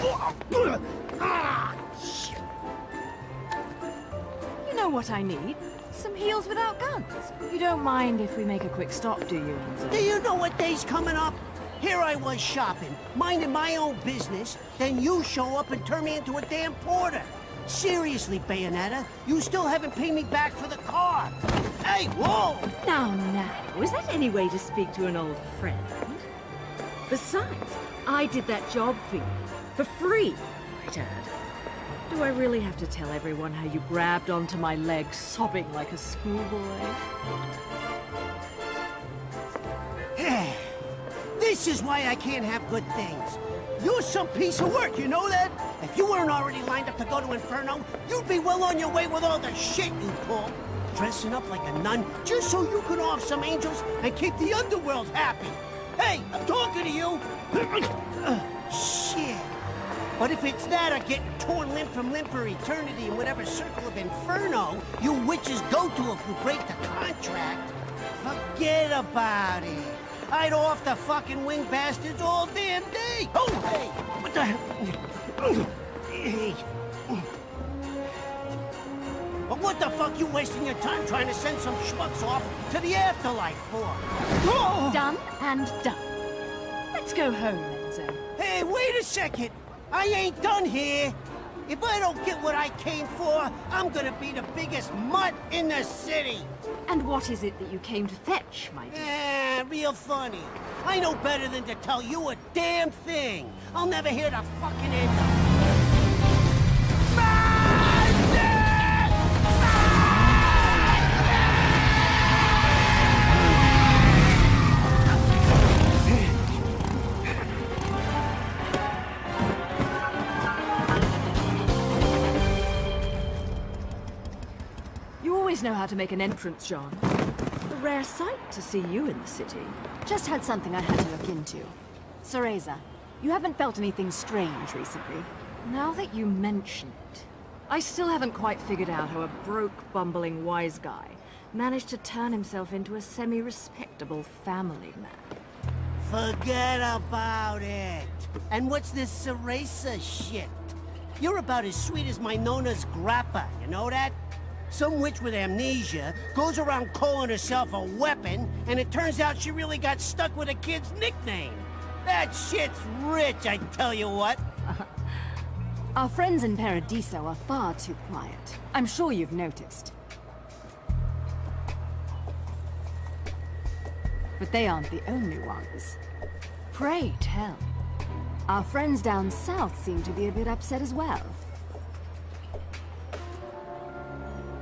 Ah, shit. You know what I need? Some heels without guns. You don't mind if we make a quick stop, do you, Enzo? Do you know what day's coming up? Here I was shopping, minding my own business, then you show up and turn me into a damn porter. Seriously, Bayonetta, you still haven't paid me back for the car. Hey, whoa! Now, is that any way to speak to an old friend? Besides, I did that job for you. For free, might add. Do I really have to tell everyone how you grabbed onto my leg, sobbing like a schoolboy? This is why I can't have good things. You're some piece of work, you know that? If you weren't already lined up to go to Inferno, you'd be well on your way with all the shit you pull. Dressing up like a nun just so you could off some angels and keep the underworld happy. Hey, I'm talking to you. Shit. But if it's that or getting torn limb from limb for eternity in whatever circle of Inferno you witches go to if you break the contract, forget about it. I'd off the fucking wing bastards all damn day. Oh, hey, what the hell? Hey. But what the fuck you wasting your time trying to send some schmucks off to the afterlife for? Oh. Done and done. Let's go home, Enzo. Hey, wait a second. I ain't done here. If I don't get what I came for, I'm gonna be the biggest mutt in the city. And what is it that you came to fetch, my dear? Yeah, real funny. I know better than to tell you a damn thing. I'll never hear the fucking end of it. You always know how to make an entrance, John. A rare sight to see you in the city. Just had something I had to look into. Cereza, you haven't felt anything strange recently. Now that you mention it, I still haven't quite figured out how a broke, bumbling wise guy managed to turn himself into a semi-respectable family man. Forget about it. And what's this Cereza shit? You're about as sweet as my Nona's grappa, you know that? Some witch with amnesia goes around calling herself a weapon, and it turns out she really got stuck with a kid's nickname. That shit's rich, I tell you what. Our friends in Paradiso are far too quiet. I'm sure you've noticed. But they aren't the only ones. Pray tell. Our friends down south seem to be a bit upset as well.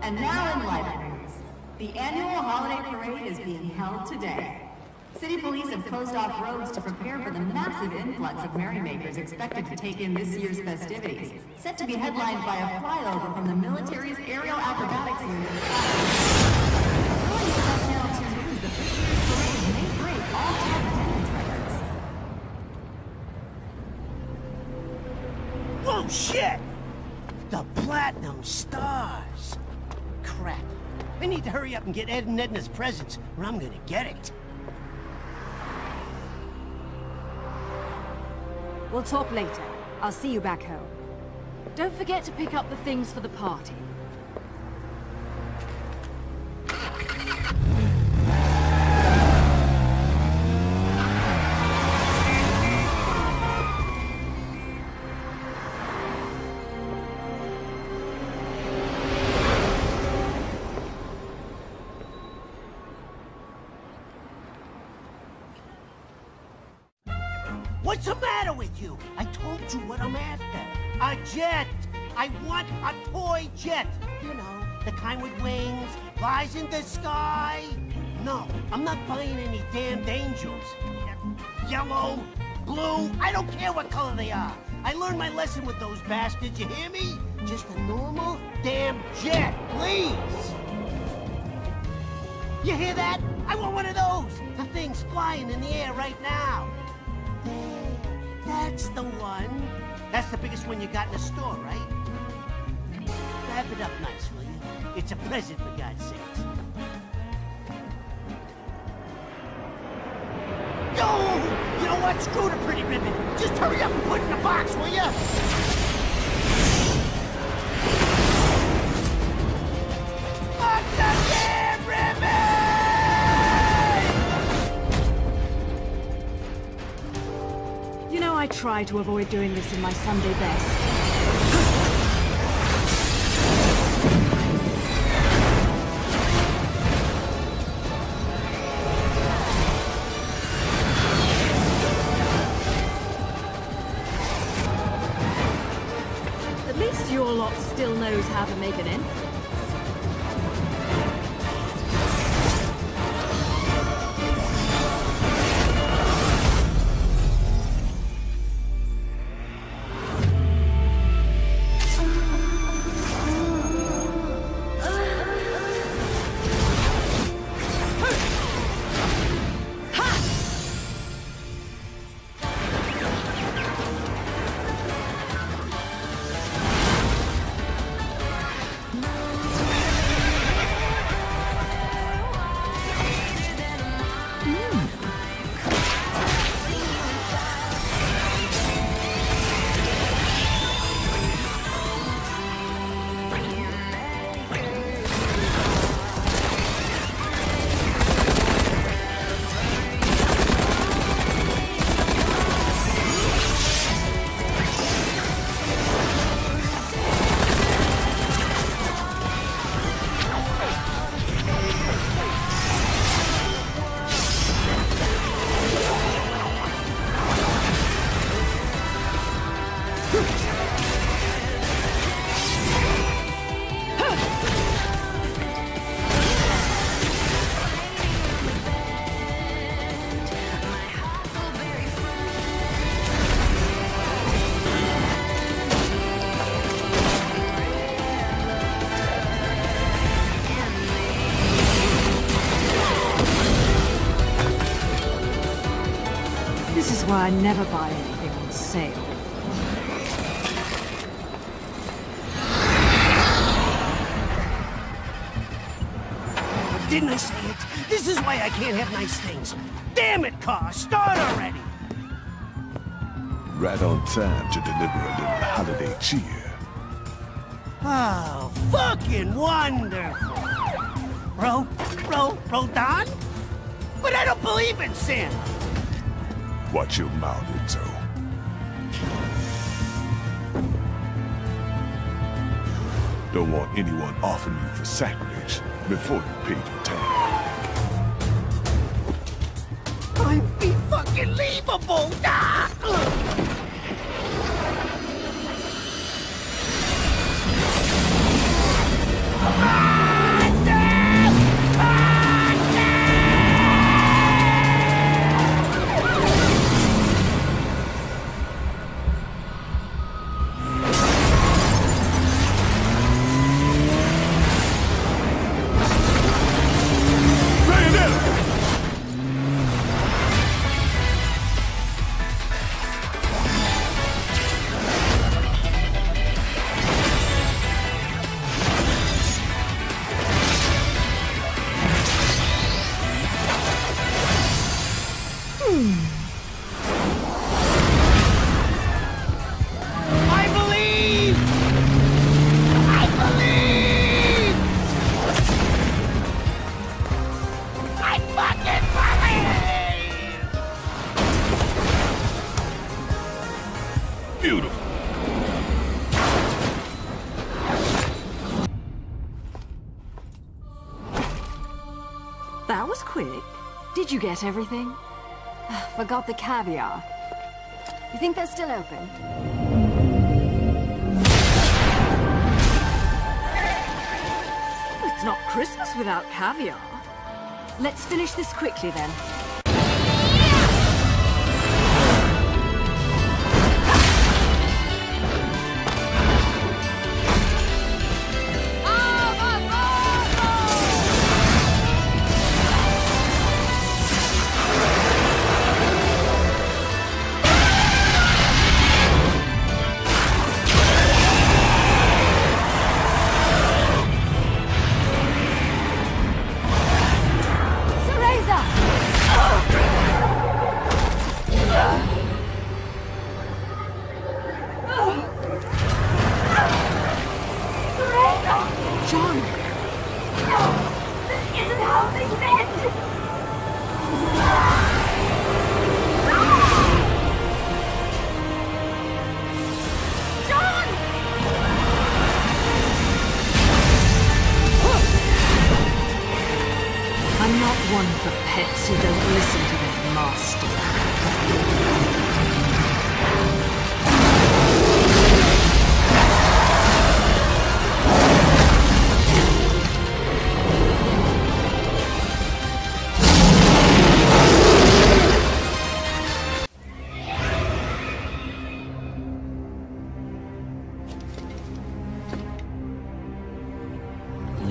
And now in lighter news, the annual holiday parade is being held today. City police have closed off roads to prepare for the massive influx of merrymakers expected to take in this year's festivities, set to be headlined by a flyover from the military's aerial acrobatics unit. According to Channel 2 News, the 50th parade may break all time attendance records. Whoa, shit! The Platinum Stars. Crap. I need to hurry up and get Ed and Edna's presents, or I'm gonna get it. We'll talk later. I'll see you back home. Don't forget to pick up the things for the party. What's the matter with you? I told you what I'm after. A jet! I want a toy jet! You know, the kind with wings, flies in the sky. No, I'm not buying any damned angels. Yellow, blue, I don't care what color they are. I learned my lesson with those bastards, you hear me? Just a normal damn jet, please! You hear that? I want one of those! The thing's flying in the air right now. There, that's the one. That's the biggest one you got in the store, right? Wrap it up nice, will you? It's a present, for God's sakes. Yo! You know what? Screw the pretty ribbon. Just hurry up and put it in the box, will ya? Fuck the damn ribbon! You know, I try to avoid doing this in my Sunday best. At least your lot still knows how to make an entrance. This is why I never buy anything on sale. Didn't I say it? This is why I can't have nice things. Damn it, car! Start already! Right on time to deliver a little holiday cheer. Oh, fucking wonderful! Don? But I don't believe in Santa! Watch your mouth, Enzo. Don't want anyone offering you for sacrilege before you pay your tag. Unbelievable! Ah! Beautiful. That was quick. Did you get everything? Forgot the caviar. You think they're still open? It's not Christmas without caviar. Let's finish this quickly then.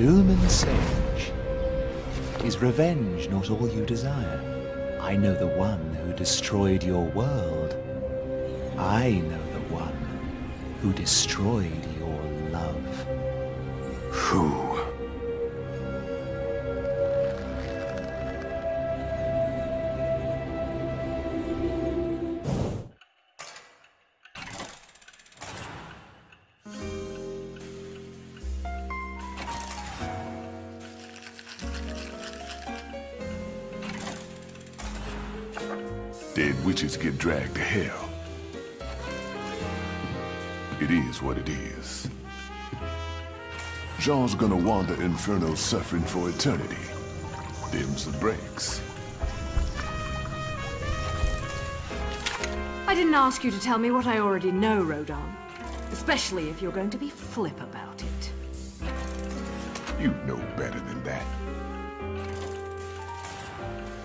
Lumen Sage. Is revenge not all you desire? I know the one who destroyed your world. I know the one who destroyed your love. Who? Dead witches get dragged to hell. It is what it is. Jean's gonna wander Inferno suffering for eternity. Them's the breaks. I didn't ask you to tell me what I already know, Rodin. Especially if you're going to be flip about it. You know better than that.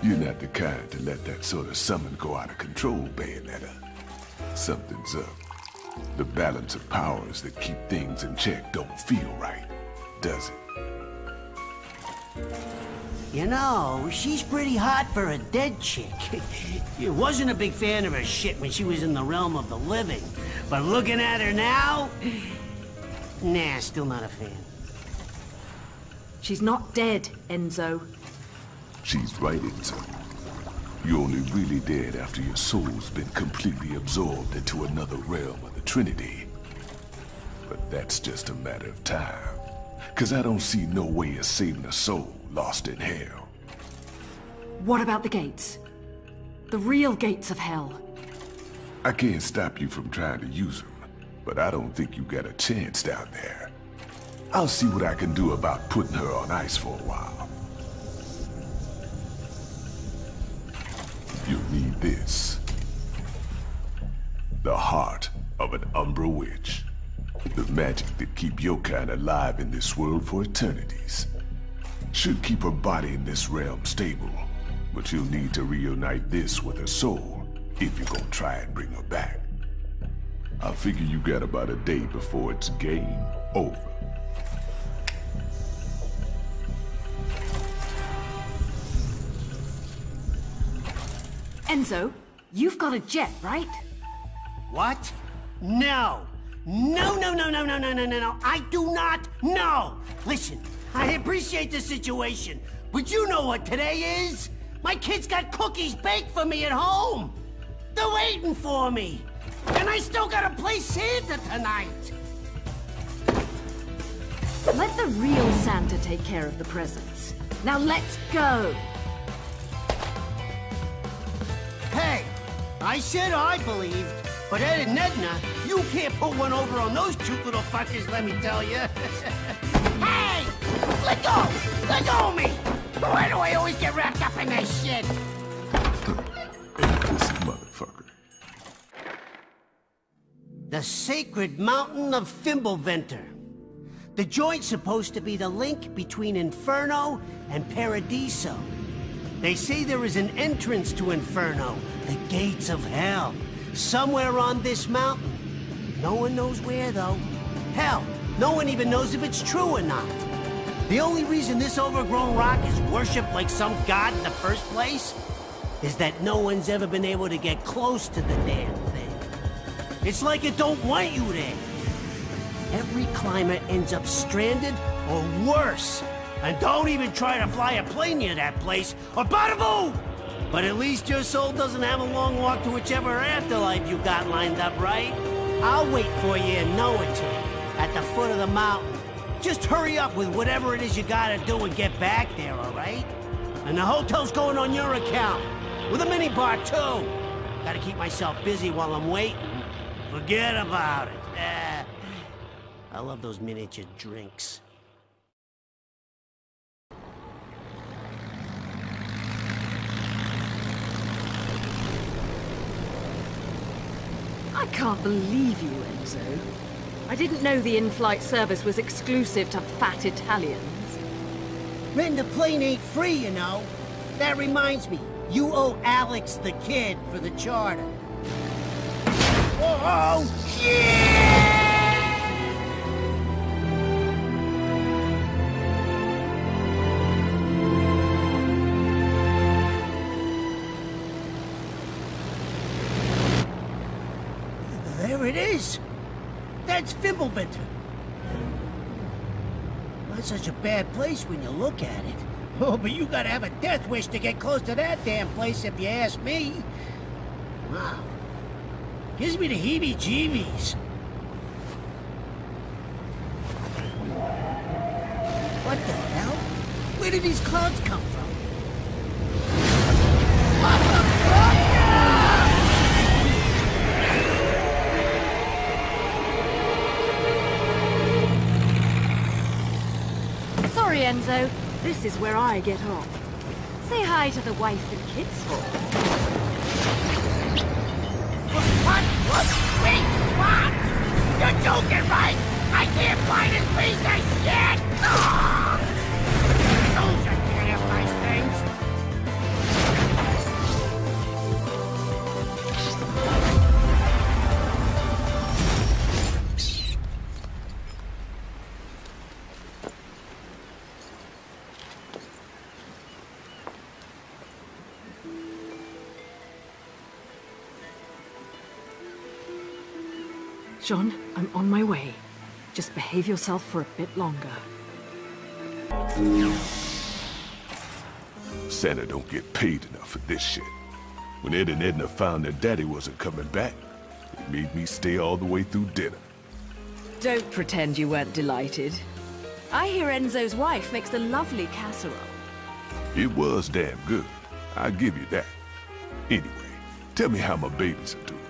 You're not the kind to let that sort of summon go out of control, Bayonetta. Something's up. The balance of powers that keep things in check don't feel right, does it? You know, she's pretty hot for a dead chick. You wasn't a big fan of her shit when she was in the realm of the living. But looking at her now... Nah, still not a fan. She's not dead, Enzo. She's right, Enzo. You're only really dead after your soul's been completely absorbed into another realm of the Trinity. But that's just a matter of time. 'Cause I don't see no way of saving a soul lost in hell. What about the gates? The real gates of hell? I can't stop you from trying to use them, but I don't think you got a chance down there. I'll see what I can do about putting her on ice for a while. You'll need this. The heart of an Umbra witch. The magic that keep your kind alive in this world for eternities. Should keep her body in this realm stable, but you'll need to reunite this with her soul if you're gonna try and bring her back. I figure you got about a day before it's game over. Enzo, you've got a jet, right? What? No. No, no, no, no, no, no, no, no, no. I do not know. Listen, I appreciate the situation, but you know what today is? My kids got cookies baked for me at home. They're waiting for me. And I still gotta play Santa tonight. Let the real Santa take care of the presents. Now let's go! Hey, I said I believed, but Ed and Edna, you can't pull one over on those cute little fuckers, let me tell you. Hey! Let go! Let go of me! Why do I always get wrapped up in this shit? This motherfucker. The Sacred Mountain of Thimbleventer. The joint's supposed to be the link between Inferno and Paradiso. They say there is an entrance to Inferno, the gates of hell, somewhere on this mountain. No one knows where, though. Hell, no one even knows if it's true or not. The only reason this overgrown rock is worshipped like some god in the first place is that no one's ever been able to get close to the damn thing. It's like it don't want you there. Every climber ends up stranded or worse. And don't even try to fly a plane near that place, or bada boom! But at least your soul doesn't have a long walk to whichever afterlife you got lined up, right? I'll wait for you in Noaton, at the foot of the mountain. Just hurry up with whatever it is you gotta do and get back there, all right? And the hotel's going on your account, with a minibar too. Gotta keep myself busy while I'm waiting. Forget about it. I love those miniature drinks. I can't believe you, Enzo. I didn't know the in-flight service was exclusive to fat Italians. Renting the plane ain't free, you know. That reminds me, you owe Alex the kid for the charter. Oh, shit! is! That's Fimbulventer. Not such a bad place when you look at it. Oh, but you gotta have a death wish to get close to that damn place if you ask me. Wow. Gives me the heebie-jeebies. What the hell? Where did these clouds come from? What the fuck? Sorry, Enzo. This is where I get off. Say hi to the wife and kids for me. What? Wait, what? You're joking, right? I can't find his piece of shit! Ah! Those are damn nice things. John, I'm on my way. Just behave yourself for a bit longer. Santa don't get paid enough for this shit. When Ed and Edna found their daddy wasn't coming back, it made me stay all the way through dinner. Don't pretend you weren't delighted. I hear Enzo's wife makes a lovely casserole. It was damn good. I'll give you that. Anyway, tell me how my babies are doing.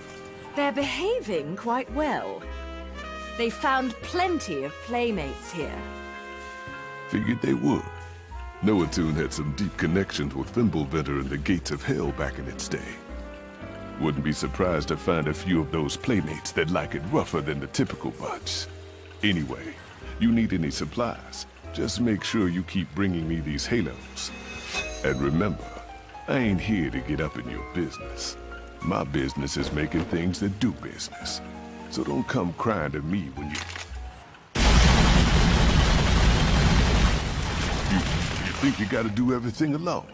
They're behaving quite well. They found plenty of playmates here. Figured they would. Noatoon had some deep connections with Fimbulventer and the Gates of Hell back in its day. Wouldn't be surprised to find a few of those playmates that like it rougher than the typical bunch. Anyway, you need any supplies, just make sure you keep bringing me these halos. And remember, I ain't here to get up in your business. My business is making things that do business. So don't come crying to me when you think you gotta do everything alone.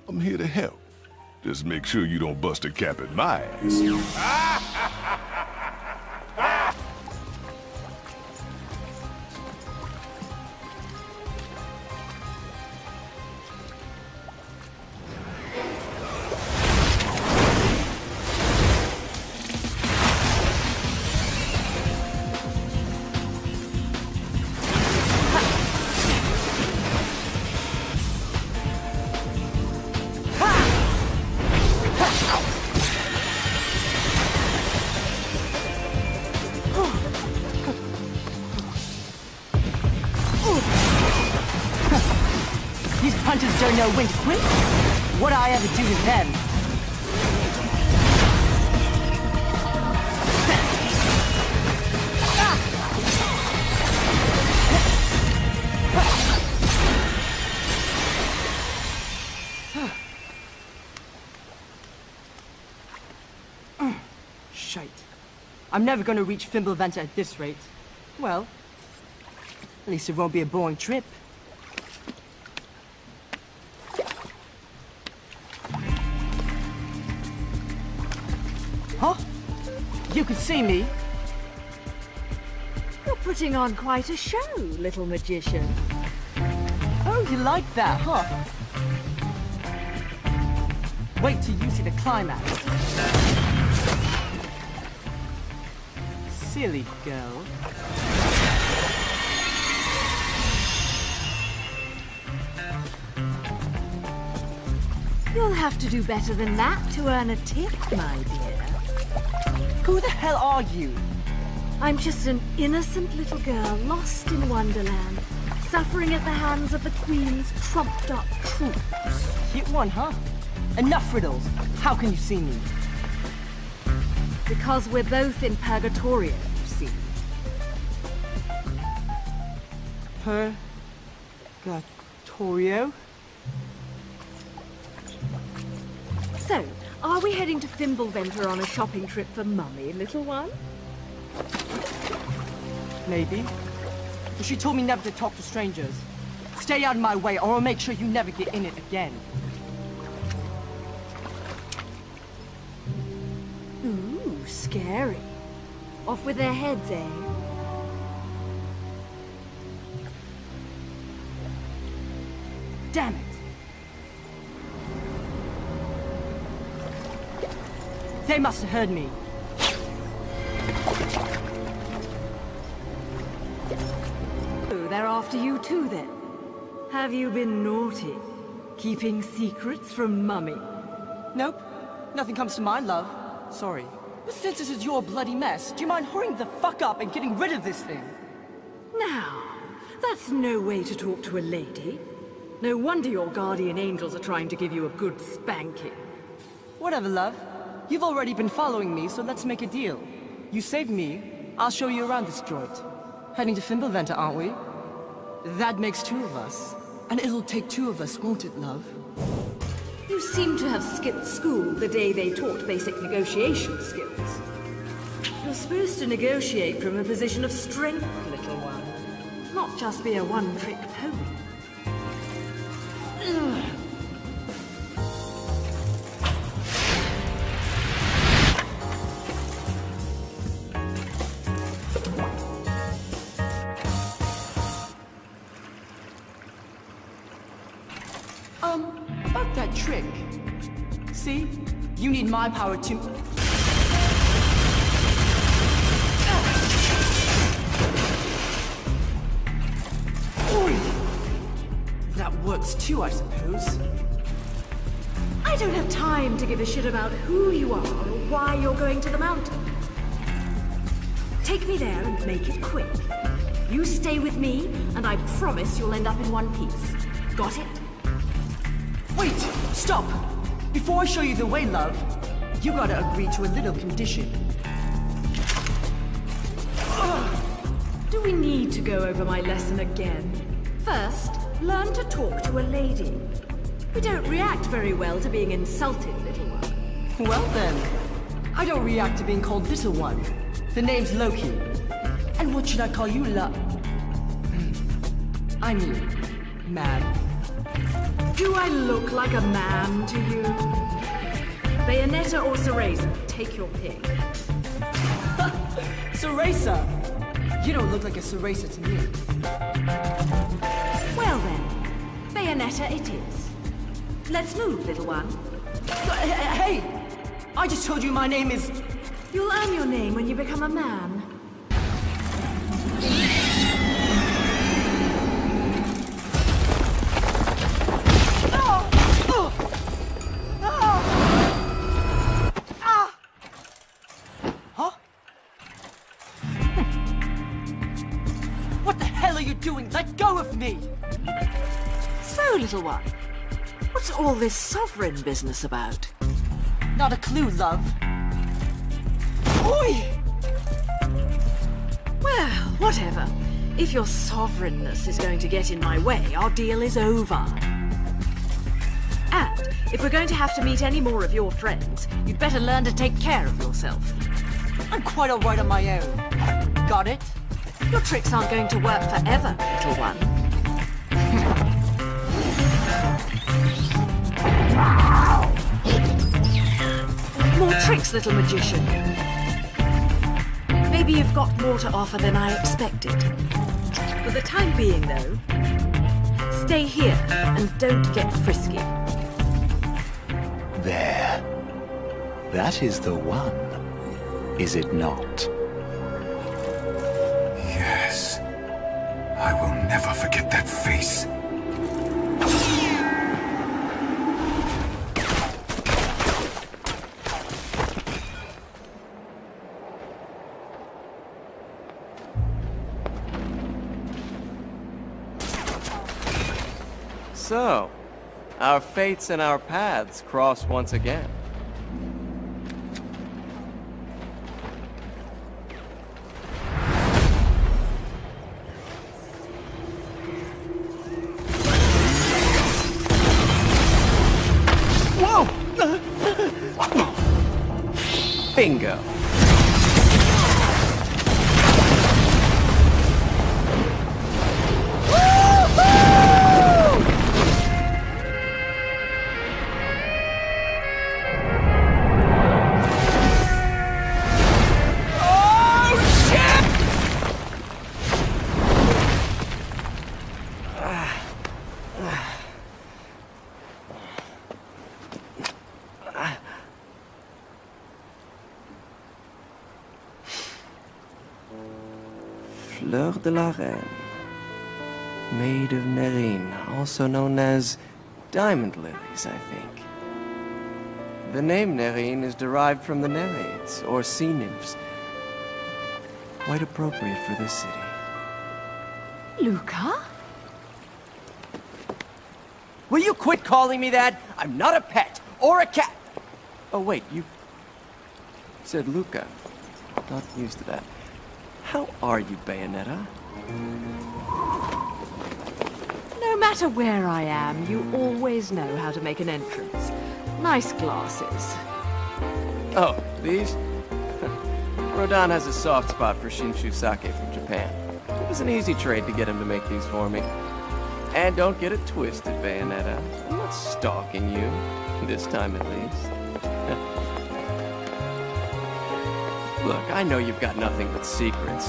I'm here to help. Just make sure you don't bust a cap at my ass. These punches don't know when to quit. What I ever do to them? Shite. I'm never gonna reach Fimbulventer at this rate. Well, at least it won't be a boring trip. Huh? You can see me. You're putting on quite a show, little magician. Oh, you like that, huh? Wait till you see the climax. Silly girl. You'll have to do better than that to earn a tip, my dear. Who the hell are you? I'm just an innocent little girl lost in Wonderland, suffering at the hands of the Queen's trumped-up troops. Hit one, huh? Enough riddles. How can you see me? Because we're both in Purgatorio, you see. Purgatorio? So, are we heading to Fimbulventer on a shopping trip for Mummy, little one? Maybe. But she told me never to talk to strangers. Stay out of my way, or I'll make sure you never get in it again. Ooh, scary. Off with their heads, eh? Damn it! They must have heard me. Oh, they're after you too, then. Have you been naughty? Keeping secrets from Mummy? Nope. Nothing comes to mind, love. Sorry. But since this is your bloody mess, do you mind hurrying the fuck up and getting rid of this thing? Now, that's no way to talk to a lady. No wonder your guardian angels are trying to give you a good spanking. Whatever, love. You've already been following me, so let's make a deal. You save me, I'll show you around this joint. Heading to Fimbulventr, aren't we? That makes two of us. And it'll take two of us, won't it, love? You seem to have skipped school the day they taught basic negotiation skills. You're supposed to negotiate from a position of strength, little one. Not just be a one-trick pony. About that trick. See? You need my power to... That works too, I suppose. I don't have time to give a shit about who you are or why you're going to the mountain. Take me there and make it quick. You stay with me, and I promise you'll end up in one piece. Got it? Wait! Stop! Before I show you the way, love, you gotta agree to a little condition. Do we need to go over my lesson again? First, learn to talk to a lady. We don't react very well to being insulted, little one. Well then, I don't react to being called little one. The name's Loki. And what should I call you, I mean, ma'am. Do I look like a ma'am to you? Bayonetta or Cereza? Take your pick. Cereza! You don't look like a Cereza to me. Well then, Bayonetta it is. Let's move, little one. Hey! I just told you my name is... You'll earn your name when you become a man. What the hell are you doing? Let go of me! So, little one, what's all this sovereign business about? Not a clue, love. Oi! Well, whatever. If your sovereignness is going to get in my way, our deal is over. And if we're going to have to meet any more of your friends, you'd better learn to take care of yourself. I'm quite all right on my own. Got it? Your tricks aren't going to work forever, little one. More tricks, little magician. Maybe you've got more to offer than I expected. For the time being, though, stay here and don't get frisky. There. That is the one, is it not? Yes. I will never forget that face. So, our fates and our paths cross once again. Whoa! Bingo. Oh, Fleur de la Reine. Maid of Nerine, also known as diamond lilies, I think. The name Nerine is derived from the Nereids, or sea nymphs. Quite appropriate for this city. Luca? Will you quit calling me that? I'm not a pet, or a cat! Oh wait, you said Luca. Not used to that. How are you, Bayonetta? No matter where I am, you always know how to make an entrance. Nice glasses. Oh, these? Rodan has a soft spot for Shinshu sake from Japan. It was an easy trade to get him to make these for me. And don't get it twisted, Bayonetta. I'm not stalking you. This time at least. Look, I know you've got nothing but secrets.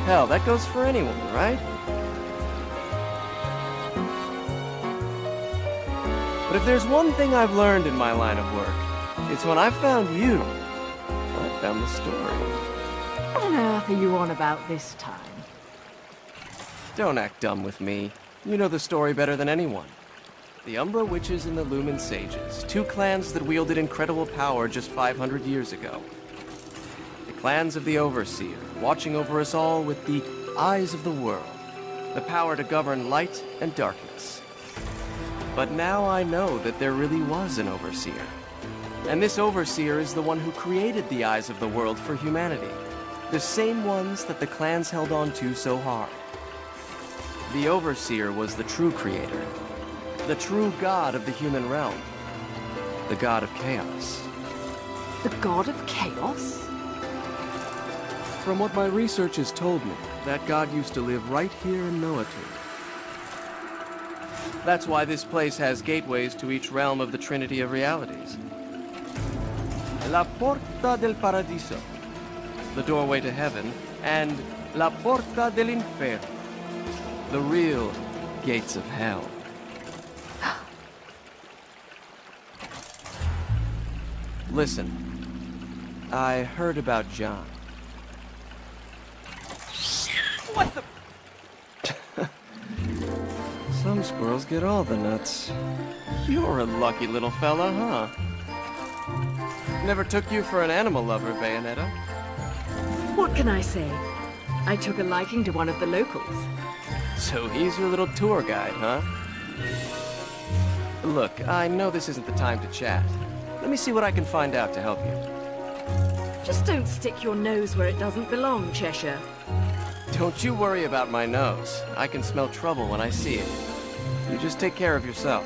Hell, that goes for anyone, right? But if there's one thing I've learned in my line of work, it's when I found you, I found the story. What on earth are you on about this time? Don't act dumb with me. You know the story better than anyone. The Umbra Witches and the Lumen Sages, two clans that wielded incredible power just 500 years ago. The clans of the Overseer, watching over us all with the eyes of the world, the power to govern light and darkness. But now I know that there really was an Overseer. And this Overseer is the one who created the eyes of the world for humanity. The same ones that the clans held on to so hard. The Overseer was the true creator. The true god of the human realm. The god of chaos. The god of chaos? From what my research has told me, that god used to live right here in Noatu. That's why this place has gateways to each realm of the Trinity of Realities. La Porta del Paradiso, the doorway to heaven, and La Porta del Inferno, the real gates of hell. Listen, I heard about John. What the? Some squirrels get all the nuts. You're a lucky little fella, huh? Never took you for an animal lover, Bayonetta. What can I say? I took a liking to one of the locals. So he's your little tour guide, huh? Look, I know this isn't the time to chat. Let me see what I can find out to help you. Just don't stick your nose where it doesn't belong, Cheshire. Don't you worry about my nose. I can smell trouble when I see it. You just take care of yourself.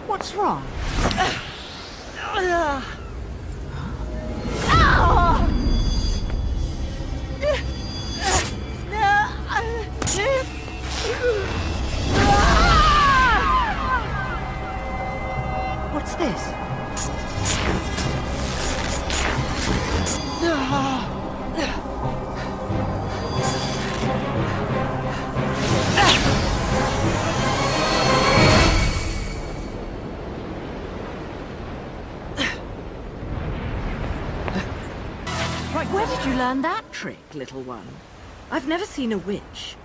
What's wrong? What's this? Where did you learn that trick, little one? I've never seen a witch,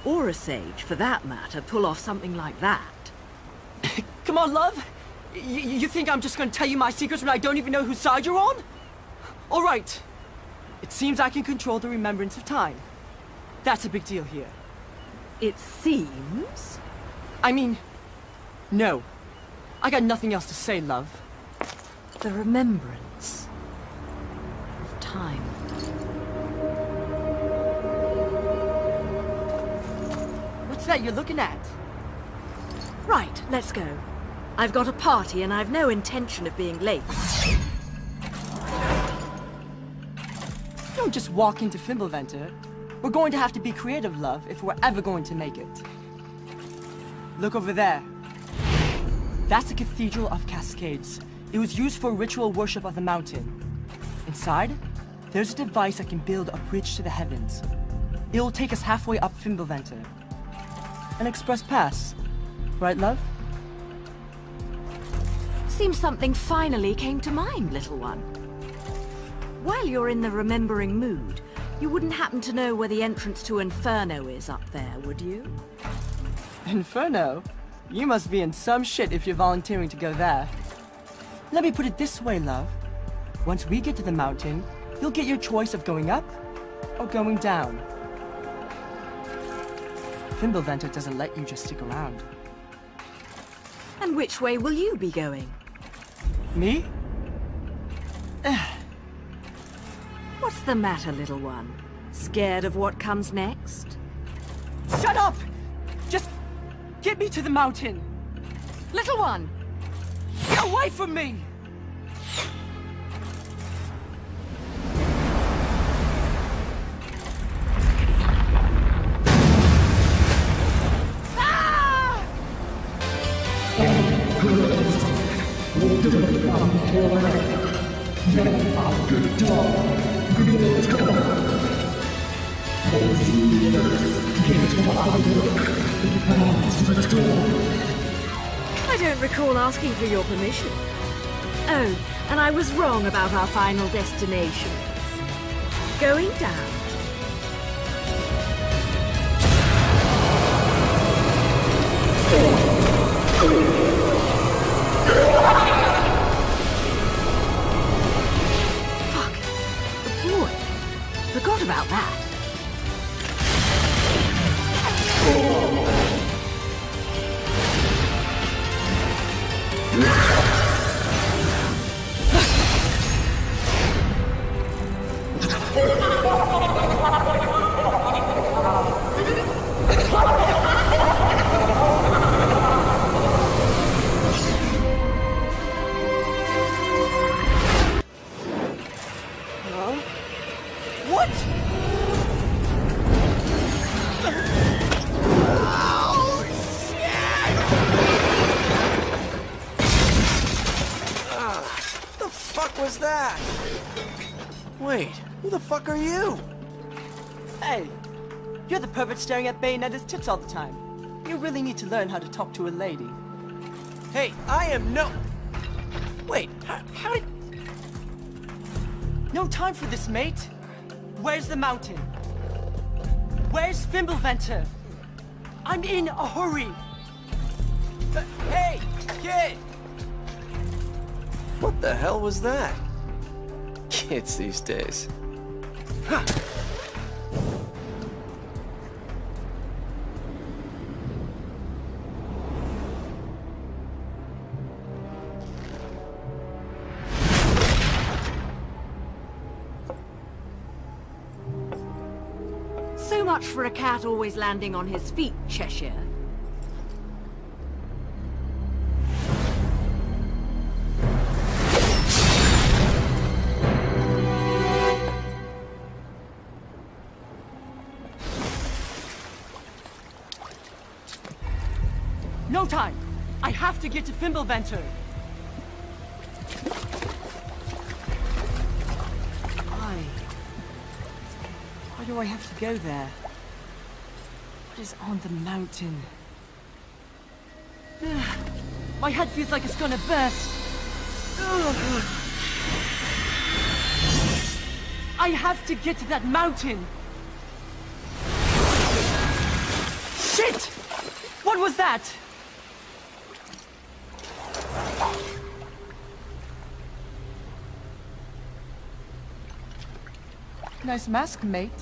or a sage for that matter, pull off something like that. Come on, love. You think I'm just gonna tell you my secrets when I don't even know whose side you're on? All right. It seems I can control the remembrance of time. That's a big deal here. It seems? I mean, no. I got nothing else to say, love. The remembrance of time. What's that you're looking at? Right, let's go. I've got a party and I've no intention of being late. Don't just walk into Fimbulventer. We're going to have to be creative, love, if we're ever going to make it. Look over there. That's the Cathedral of Cascades. It was used for ritual worship of the mountain. Inside, there's a device that can build a bridge to the heavens. It will take us halfway up Fimbulventer. an express pass. Right, love? Seems something finally came to mind, little one. While you're in the remembering mood, you wouldn't happen to know where the entrance to Inferno is up there, would you? Inferno? You must be in some shit if you're volunteering to go there. Let me put it this way, love. Once we get to the mountain, you'll get your choice of going up or going down. Fimbulventer doesn't let you just stick around. And which way will you be going? Me? What's the matter, little one? Scared of what comes next? Shut up! Just get me to the mountain! Little one! Get away from me! I don't recall asking for your permission. Oh, and I was wrong about our final destination. Going down. Fuck. The boy. Forgot about that. What? The fuck was that? Wait, who the fuck are you? Hey, you're the pervert staring at Bayonetta's tits all the time. You really need to learn how to talk to a lady. Hey, I am no... Wait, how did... No time for this, mate. Where's the mountain? Where's Fimbulventer? I'm in a hurry. Hey, kid! What the hell was that? Kids these days. Huh. So much for a cat always landing on his feet, Cheshire. No time! I have to get to Fimbulventer! Why do I have to go there? What is on the mountain? My head feels like it's gonna burst! I have to get to that mountain! Shit! What was that? Nice mask, mate.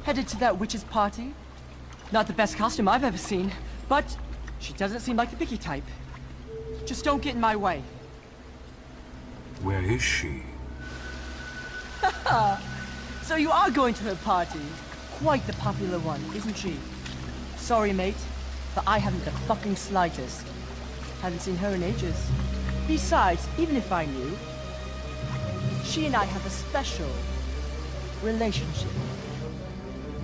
Headed to that witch's party? Not the best costume I've ever seen, but she doesn't seem like the picky type. Just don't get in my way. Where is she? So you are going to her party. Quite the popular one, isn't she? Sorry, mate, but I haven't the fucking slightest. Haven't seen her in ages. Besides, even if I knew, she and I have a special relationship.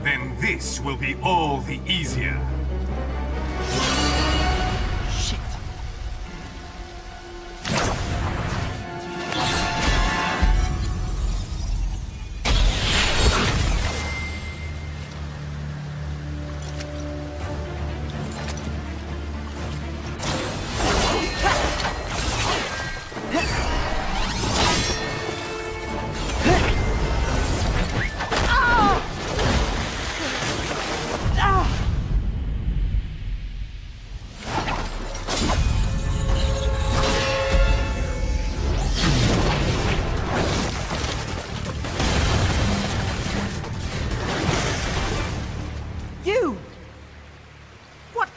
Then this will be all the easier. Shit.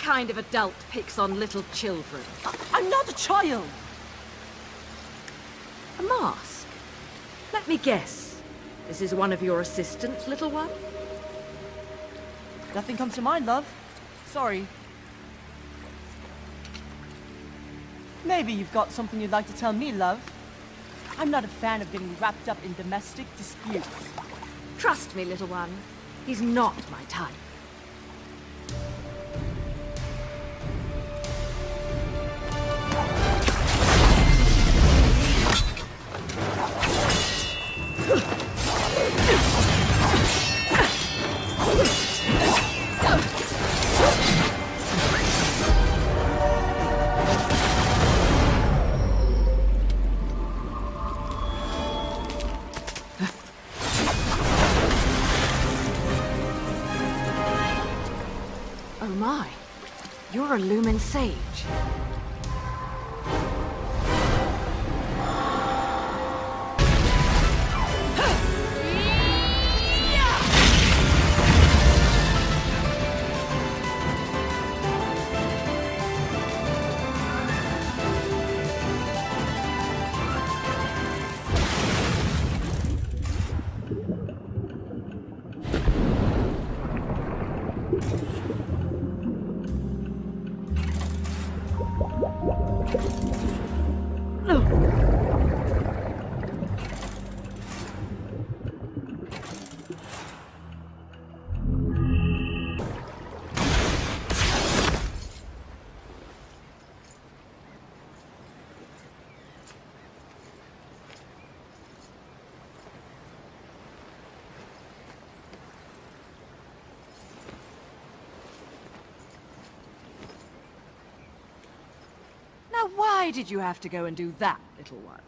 kind of adult picks on little children? I'm not a child! A mask? Let me guess. This is one of your assistants, little one? Nothing comes to mind, love. Sorry. Maybe you've got something you'd like to tell me, love. I'm not a fan of getting wrapped up in domestic disputes. Trust me, little one. He's not my type. Oh my, you're a Lumen Sage. Now, why did you have to go and do that, little one?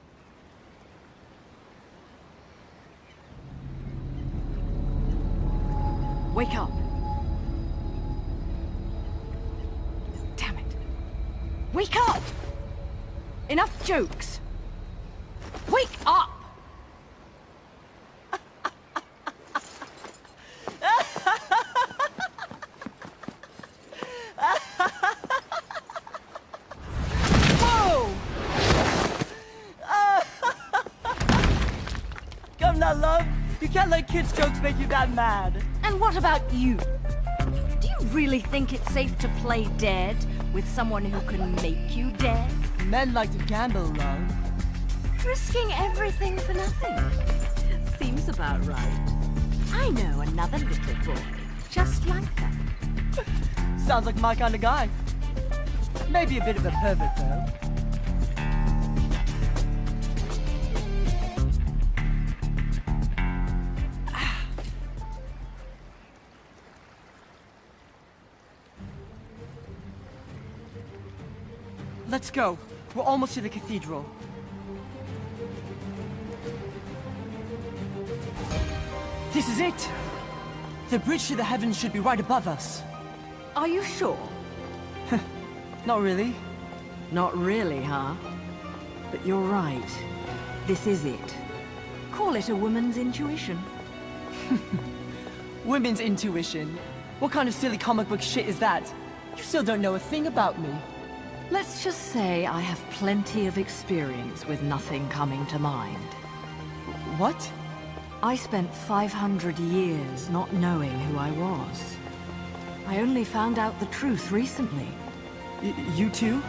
Wake up. Damn it. Wake up! Enough jokes. Wake up! Come now, love. You can't let kids' jokes make you that mad. And what about you? Do you really think it's safe to play dead with someone who can make you dead? Men like to gamble, love. Risking everything for nothing. Seems about right. I know another little boy just like that. Sounds like my kind of guy. Maybe a bit of a pervert, though. Let's go. We're almost to the cathedral. This is it! The bridge to the heavens should be right above us. Are you sure? Not really. Not really, huh? But you're right. This is it. Call it a woman's intuition. Women's intuition? What kind of silly comic book shit is that? You still don't know a thing about me. Let's just say I have plenty of experience with nothing coming to mind. What? I spent 500 years not knowing who I was. I only found out the truth recently. You too?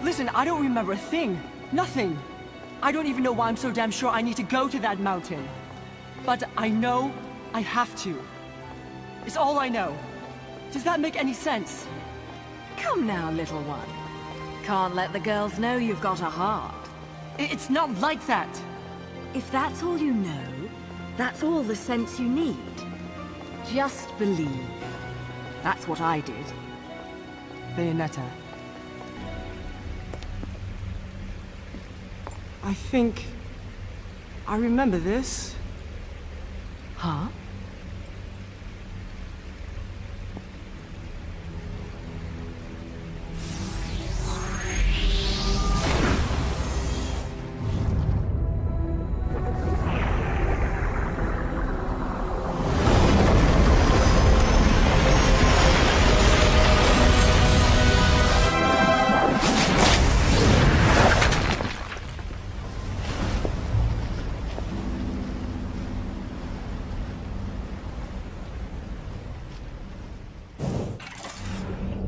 Listen, I don't remember a thing. Nothing. I don't even know why I'm so damn sure I need to go to that mountain. But I know I have to. It's all I know. Does that make any sense? Come now, little one. Can't let the girls know you've got a heart. It's not like that. If that's all you know, that's all the sense you need. Just believe. That's what I did. Bayonetta. I think... I remember this. Huh?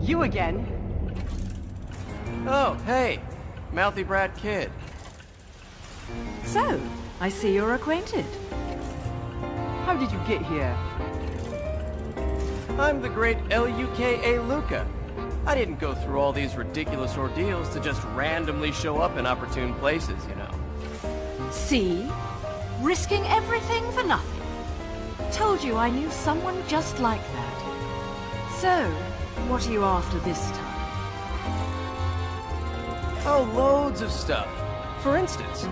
You again? Oh, hey, mouthy brat kid. So, I see you're acquainted. How did you get here? I'm the great Luka Luca. I didn't go through all these ridiculous ordeals to just randomly show up in opportune places, you know. See? Risking everything for nothing. Told you I knew someone just like that. So, what are you after this time? Oh, loads of stuff. For instance,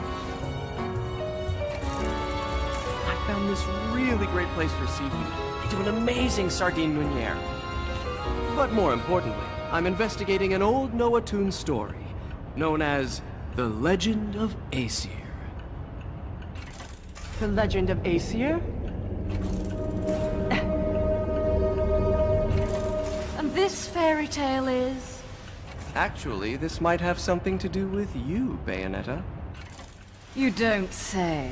I found this really great place for seafood. They do an amazing sardine meuniere. But more importantly, I'm investigating an old Noah-Toon story, known as The Legend of Aesir. The Legend of Aesir? And this fairy tale is? Actually, this might have something to do with you, Bayonetta. You don't say.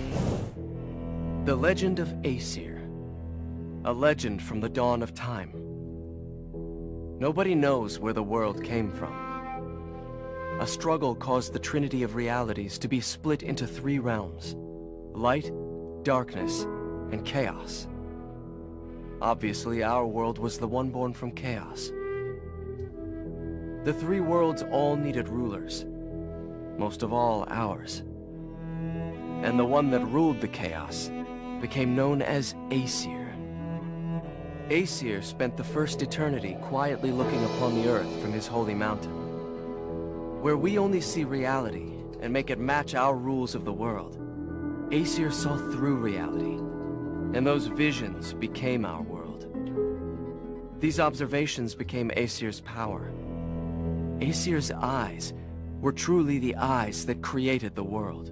The Legend of Aesir. A legend from the dawn of time. Nobody knows where the world came from. A struggle caused the Trinity of Realities to be split into 3 realms: light, darkness, and chaos. Obviously, our world was the one born from chaos. The 3 worlds all needed rulers, most of all ours. And the one that ruled the chaos became known as Aesir. Aesir spent the first eternity quietly looking upon the earth from his holy mountain. Where we only see reality and make it match our rules of the world, Aesir saw through reality, and those visions became our world. These observations became Aesir's power. Aesir's eyes were truly the eyes that created the world.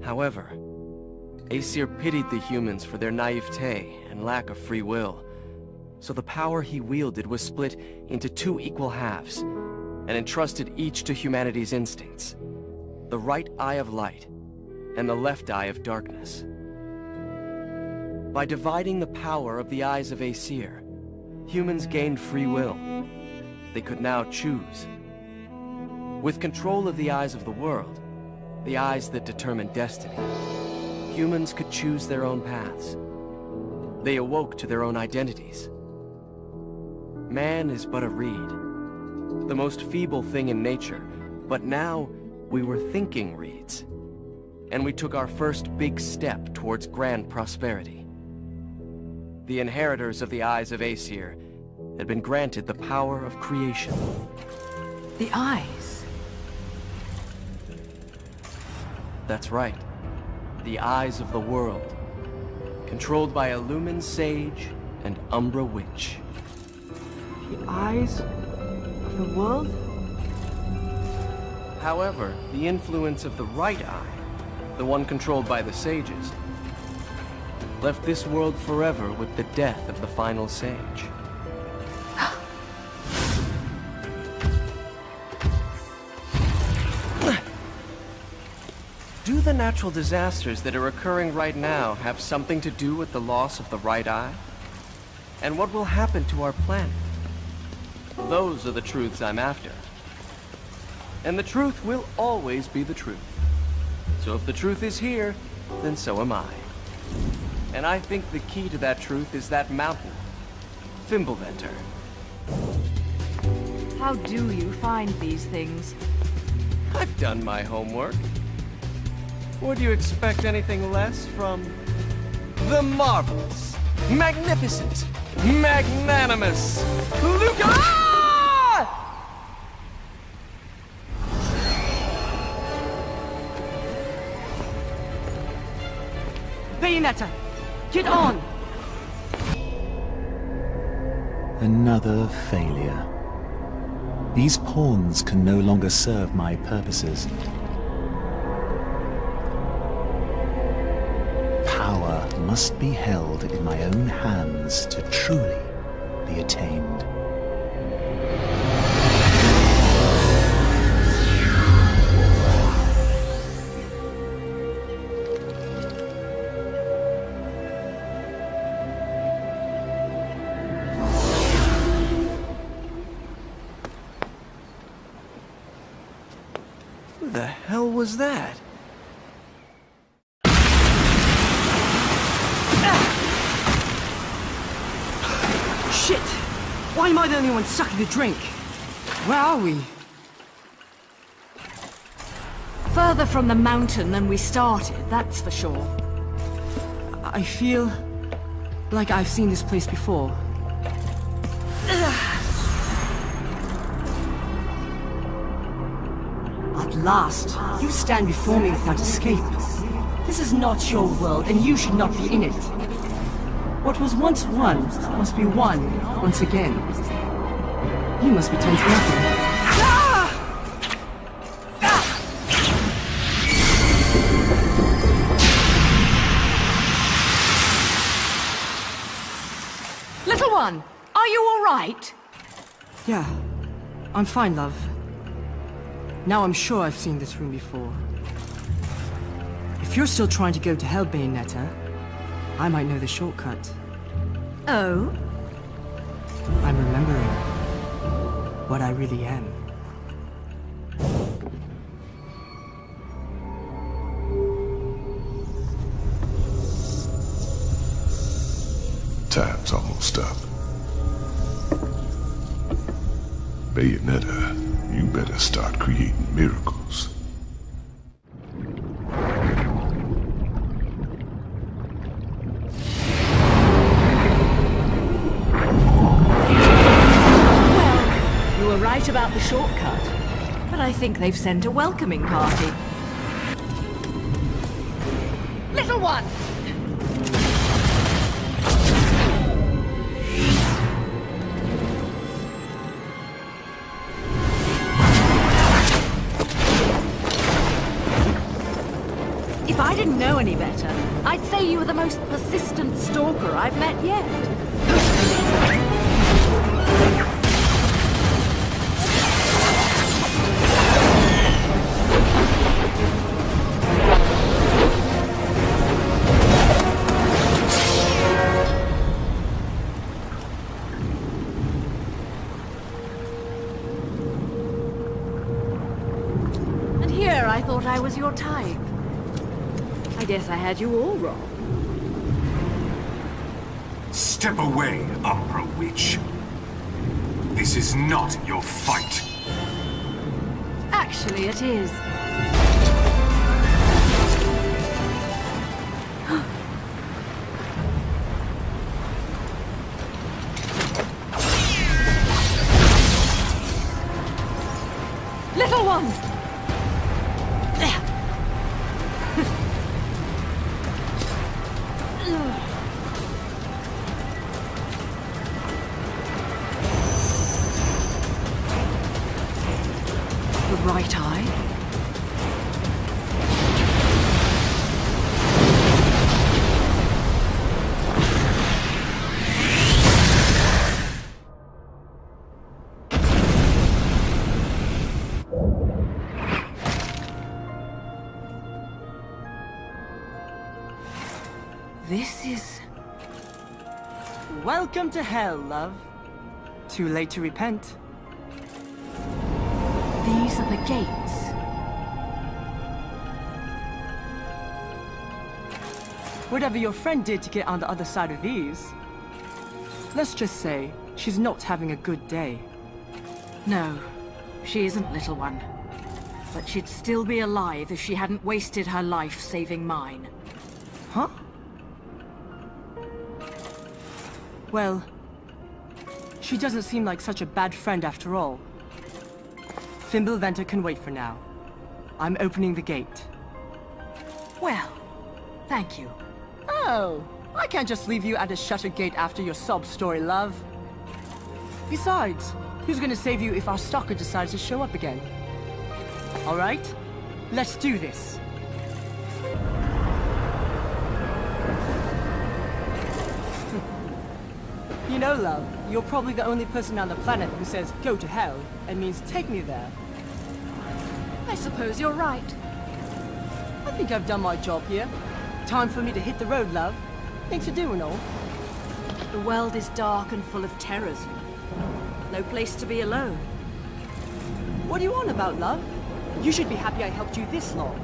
However, Aesir pitied the humans for their naivete and lack of free will, so the power he wielded was split into 2 equal halves, and entrusted each to humanity's instincts: the right eye of light and the left eye of darkness. By dividing the power of the eyes of Aesir, humans gained free will. They could now choose. With control of the eyes of the world, the eyes that determine destiny, humans could choose their own paths. They awoke to their own identities. Man is but a reed, the most feeble thing in nature, but now we were thinking reeds. And we took our first big step towards grand prosperity. The inheritors of the eyes of Aesir had been granted the power of creation. The eyes? That's right. The eyes of the world. Controlled by a Lumen Sage and Umbra Witch. The eyes of the world? However, the influence of the right eye, the one controlled by the sages, left this world forever with the death of the final sage. Do the natural disasters that are occurring right now have something to do with the loss of the right eye? And what will happen to our planet? Those are the truths I'm after. And the truth will always be the truth. So if the truth is here, then so am I. And I think the key to that truth is that mountain, Fimbulventer. How do you find these things? I've done my homework. Would you expect anything less from the marvelous, magnificent, magnanimous Luca? Bayonetta, get on! Another failure. These pawns can no longer serve my purposes. Power must be held in my own hands to truly be attained. Who the hell was that? Shit! Why am I the only one sucking the drink? Where are we? Further from the mountain than we started, that's for sure. I feel like I've seen this place before. At last, you stand before me without escape. This is not your world, and you should not be in it. What was once one must be one once again. You must be turned to nothing. Little one, are you all right? Yeah, I'm fine, love. Now I'm sure I've seen this room before. If you're still trying to go to hell, Bayonetta, I might know the shortcut. Oh? I'm remembering what I really am. Time's almost up. Bayonetta, you better start creating miracles. You were right about the shortcut, but I think they've sent a welcoming party. Little one! If I didn't know any better, I'd say you were the most persistent stalker I've met yet. And here I thought I was your type. I guess I had you all wrong. Step away, Umbra Witch. This is not your fight. Actually, it is. Little one! The right eye? This is... Welcome to hell, love. Too late to repent. These are the gates. Whatever your friend did to get on the other side of these, let's just say she's not having a good day. No, she isn't, little one. But she'd still be alive if she hadn't wasted her life saving mine. Huh? Well, she doesn't seem like such a bad friend after all. Fimbulventer can wait for now. I'm opening the gate. Well, thank you. Oh, I can't just leave you at a shuttered gate after your sob story, love. Besides, who's gonna save you if our stalker decides to show up again? All right, let's do this. You know, love, you're probably the only person on the planet who says go to hell and means take me there. I suppose you're right. I think I've done my job here. Time for me to hit the road, love. Things to do and all. The world is dark and full of terrors. No place to be alone. What are you on about, love? You should be happy I helped you this long.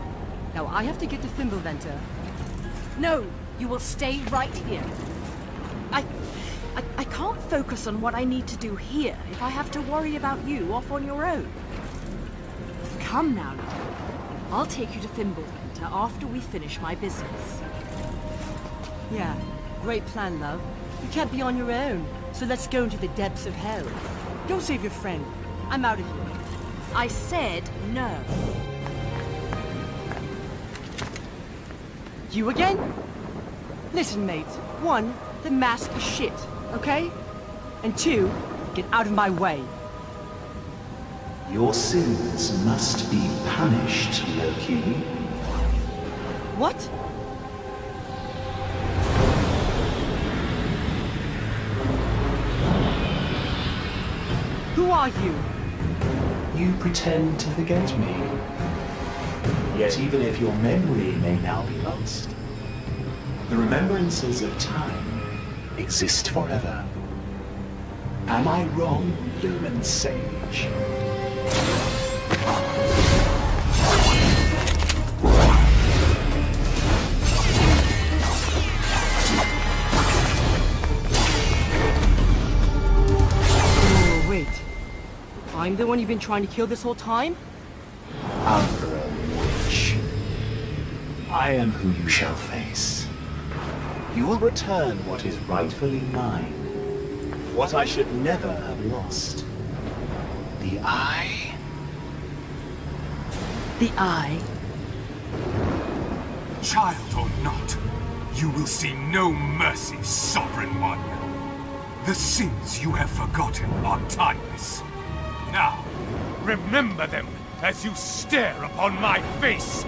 Now I have to get to Fimbulventer. No, you will stay right here. I can't focus on what I need to do here if I have to worry about you off on your own. Come now, little. I'll take you to Fimbulventer after we finish my business. Yeah, great plan, love. You can't be on your own, so let's go into the depths of hell. Go save your friend. I'm out of here. I said no. You again? Listen, mate. 1, the mask is shit, okay? And 2, get out of my way. Your sins must be punished, Loki. What? Who are you? You pretend to forget me. Yet even if your memory may now be lost, the remembrances of time exist forever. Am I wrong, Lumen Sage? Oh, wait. I'm the one you've been trying to kill this whole time? Umbra Witch. I am who you shall face. You will return what is rightfully mine. What I should never have lost. The Eye. The Eye? Child or not, you will see no mercy, Sovereign One. The sins you have forgotten are timeless. Now, remember them as you stare upon my face!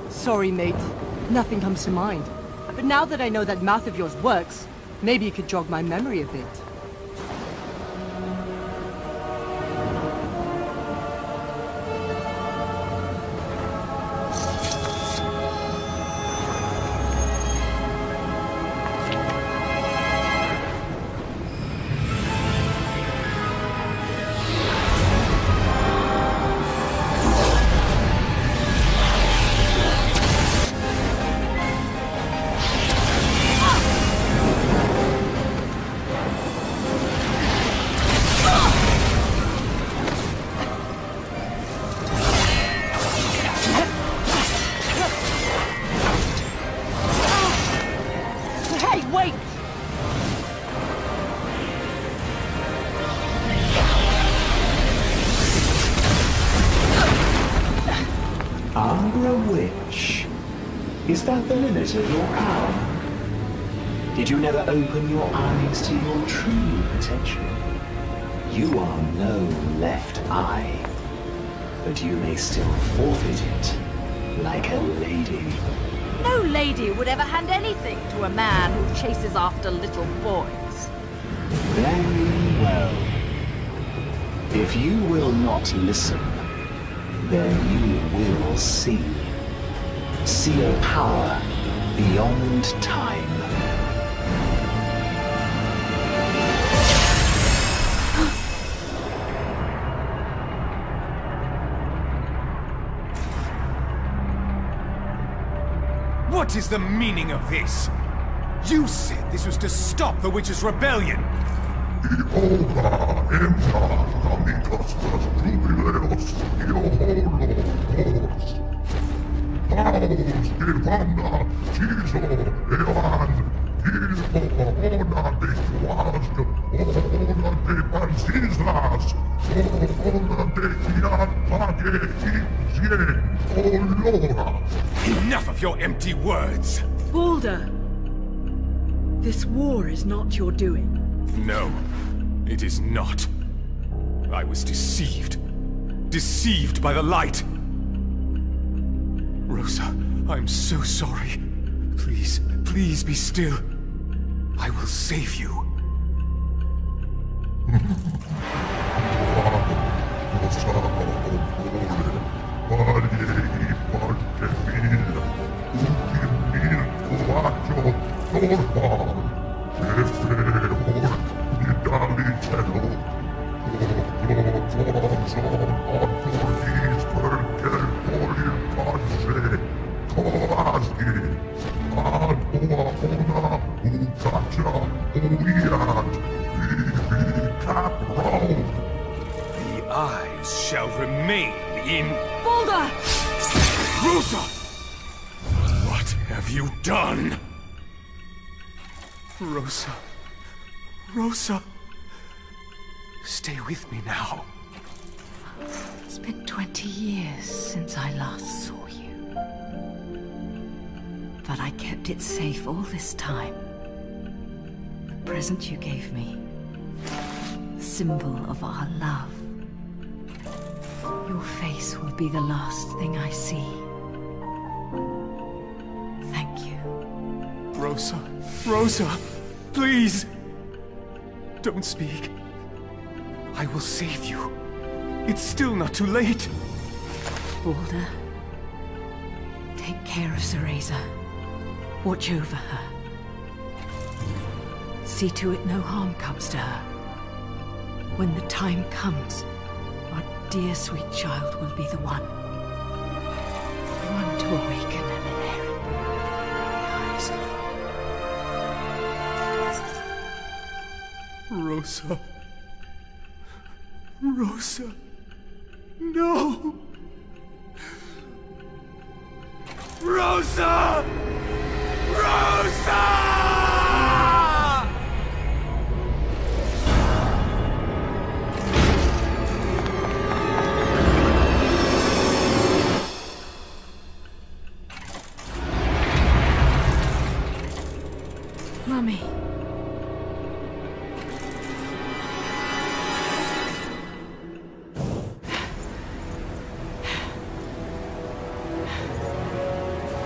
Sorry, mate. Nothing comes to mind. But now that I know that mouth of yours works, maybe you could jog my memory a bit. Umbra Witch. Is that the limit of your power? Did you never open your eyes to your true potential? You are no left eye, but you may still forfeit it, like a lady. No lady would ever hand anything to a man who chases after little boys. Very well. If you will not listen, then you will see. See a power beyond time. What is the meaning of this? You said this was to stop the witch's rebellion. Enough of your empty words! Baldur! This war is not your doing. No, it is not. I was deceived. Deceived by the light. Rosa, I'm so sorry. Please, please be still. I will save you. The eyes shall remain in... Balder! Rosa! What have you done? Rosa. Rosa. Stay with me now. It's been 20 years since I last saw you. But I kept it safe all this time. The present you gave me. The symbol of our love. Your face will be the last thing I see. Thank you. Rosa. Rosa! Please! Don't speak. I will save you. It's still not too late. Balder, take care of Cereza. Watch over her. See to it no harm comes to her. When the time comes, our dear sweet child will be the one. The one to awaken and inherit the eyes of... Rosa. Rosa. No! Rosa! Rosa! Mummy.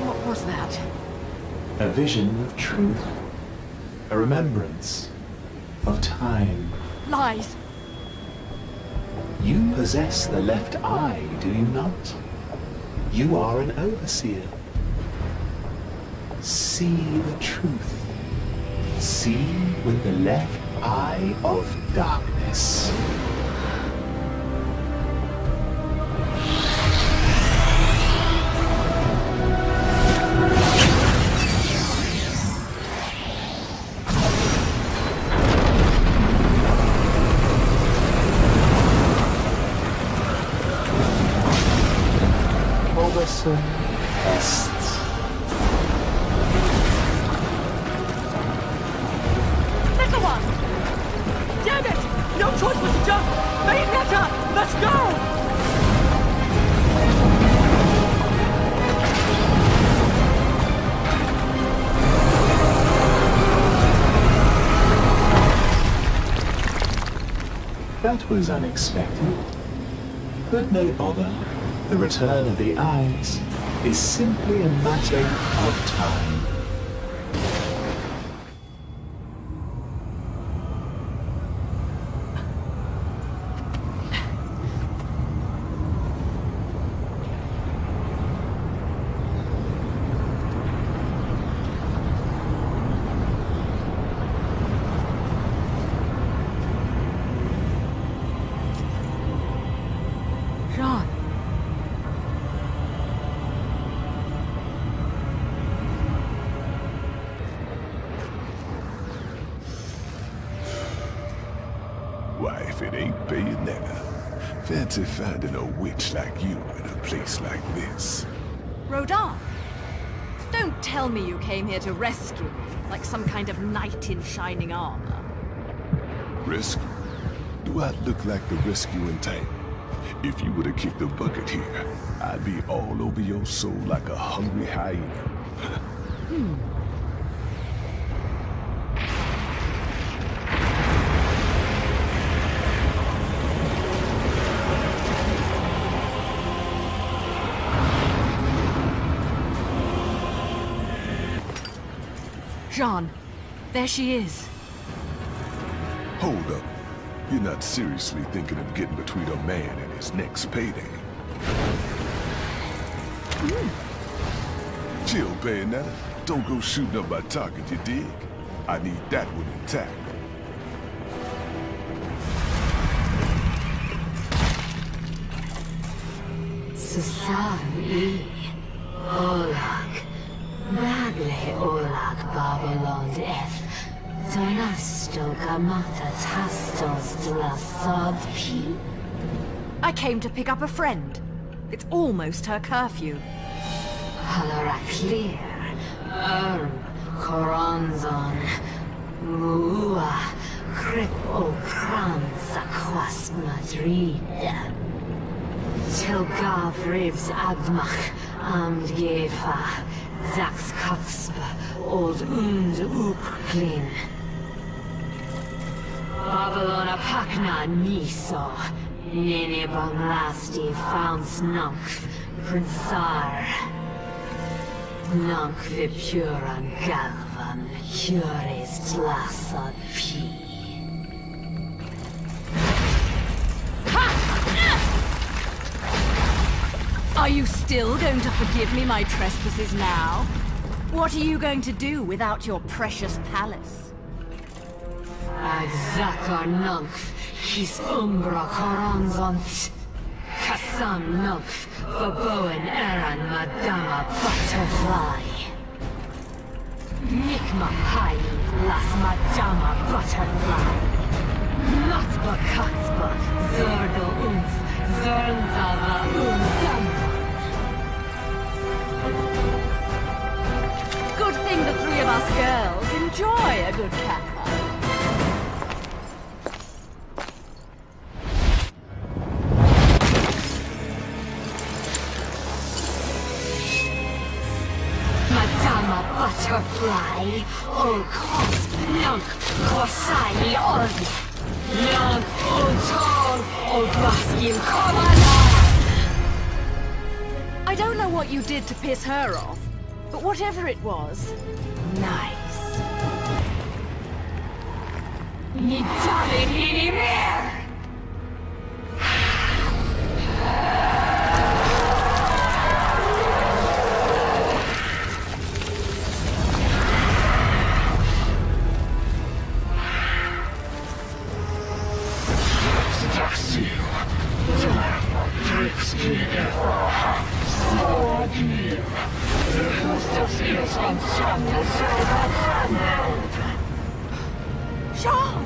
What was that? A vision of truth. A remembrance of time. Lies! You possess the left eye, do you not? You are an overseer. See the truth. See with the left eye of darkness. Robinson Est. Little one! Damn it! No choice but to jump! Bayonetta! Let's go! That was unexpected. But no bother. The return of the eyes is simply a matter of time. Jean. Why, if it ain't Bayonetta, fancy finding a witch like you in a place like this. Rodin! Don't tell me you came here to rescue me, like some kind of knight in shining armor. Rescue? Do I look like the rescuing type? If you were to kick the bucket here, I'd be all over your soul like a hungry hyena. Jean, there she is. Hold up. You're not seriously thinking of getting between a man and his next payday. Chill, Bayonetta. Don't go shooting up my target, you dig? I need that one intact. Susari, Olag, Bagle Olag Babylon Eth, Donasto Gamata Tastos de la Sodpi. I came to pick up a friend. It's almost her curfew. Halaraklir, Coronzon, Mua, Crip O Pranza Quas Madrid. Tilgav Rivs Agmach, Amd Gefa, Zax Kapspa, Old Uklin. Babylona Pakna Niso, Nene Banglasti Founds Nunkf, Prinsar. Nunk Vipuran Galvan, Cures Tlasad P. Are you still going to forgive me my trespasses now? What are you going to do without your precious palace? Agzakar Nunkf, His Umbra Coronzont. Kassam Nunkf, Baboen Eran Madama Butterfly. Nikma Hai, Las Madama Butterfly. Natba Katzba, Zordo Umf, Zernzava Umzamba. Good thing the three of us girls enjoy a good catfight. Butterfly, O Cosp, Nunk, Korsai, Oz, Nunk, O Tall, O Vaskin, I don't know what you did to piss her off, but whatever it was, nice. Nidale Hinimir! Sean!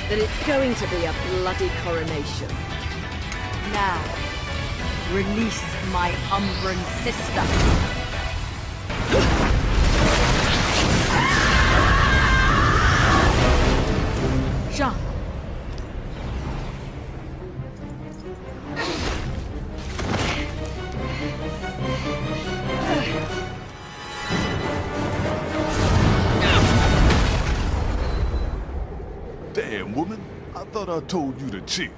Then it's going to be a bloody coronation. Now, release my Umbran sister. Jean. Damn, woman. I thought I told you to chill.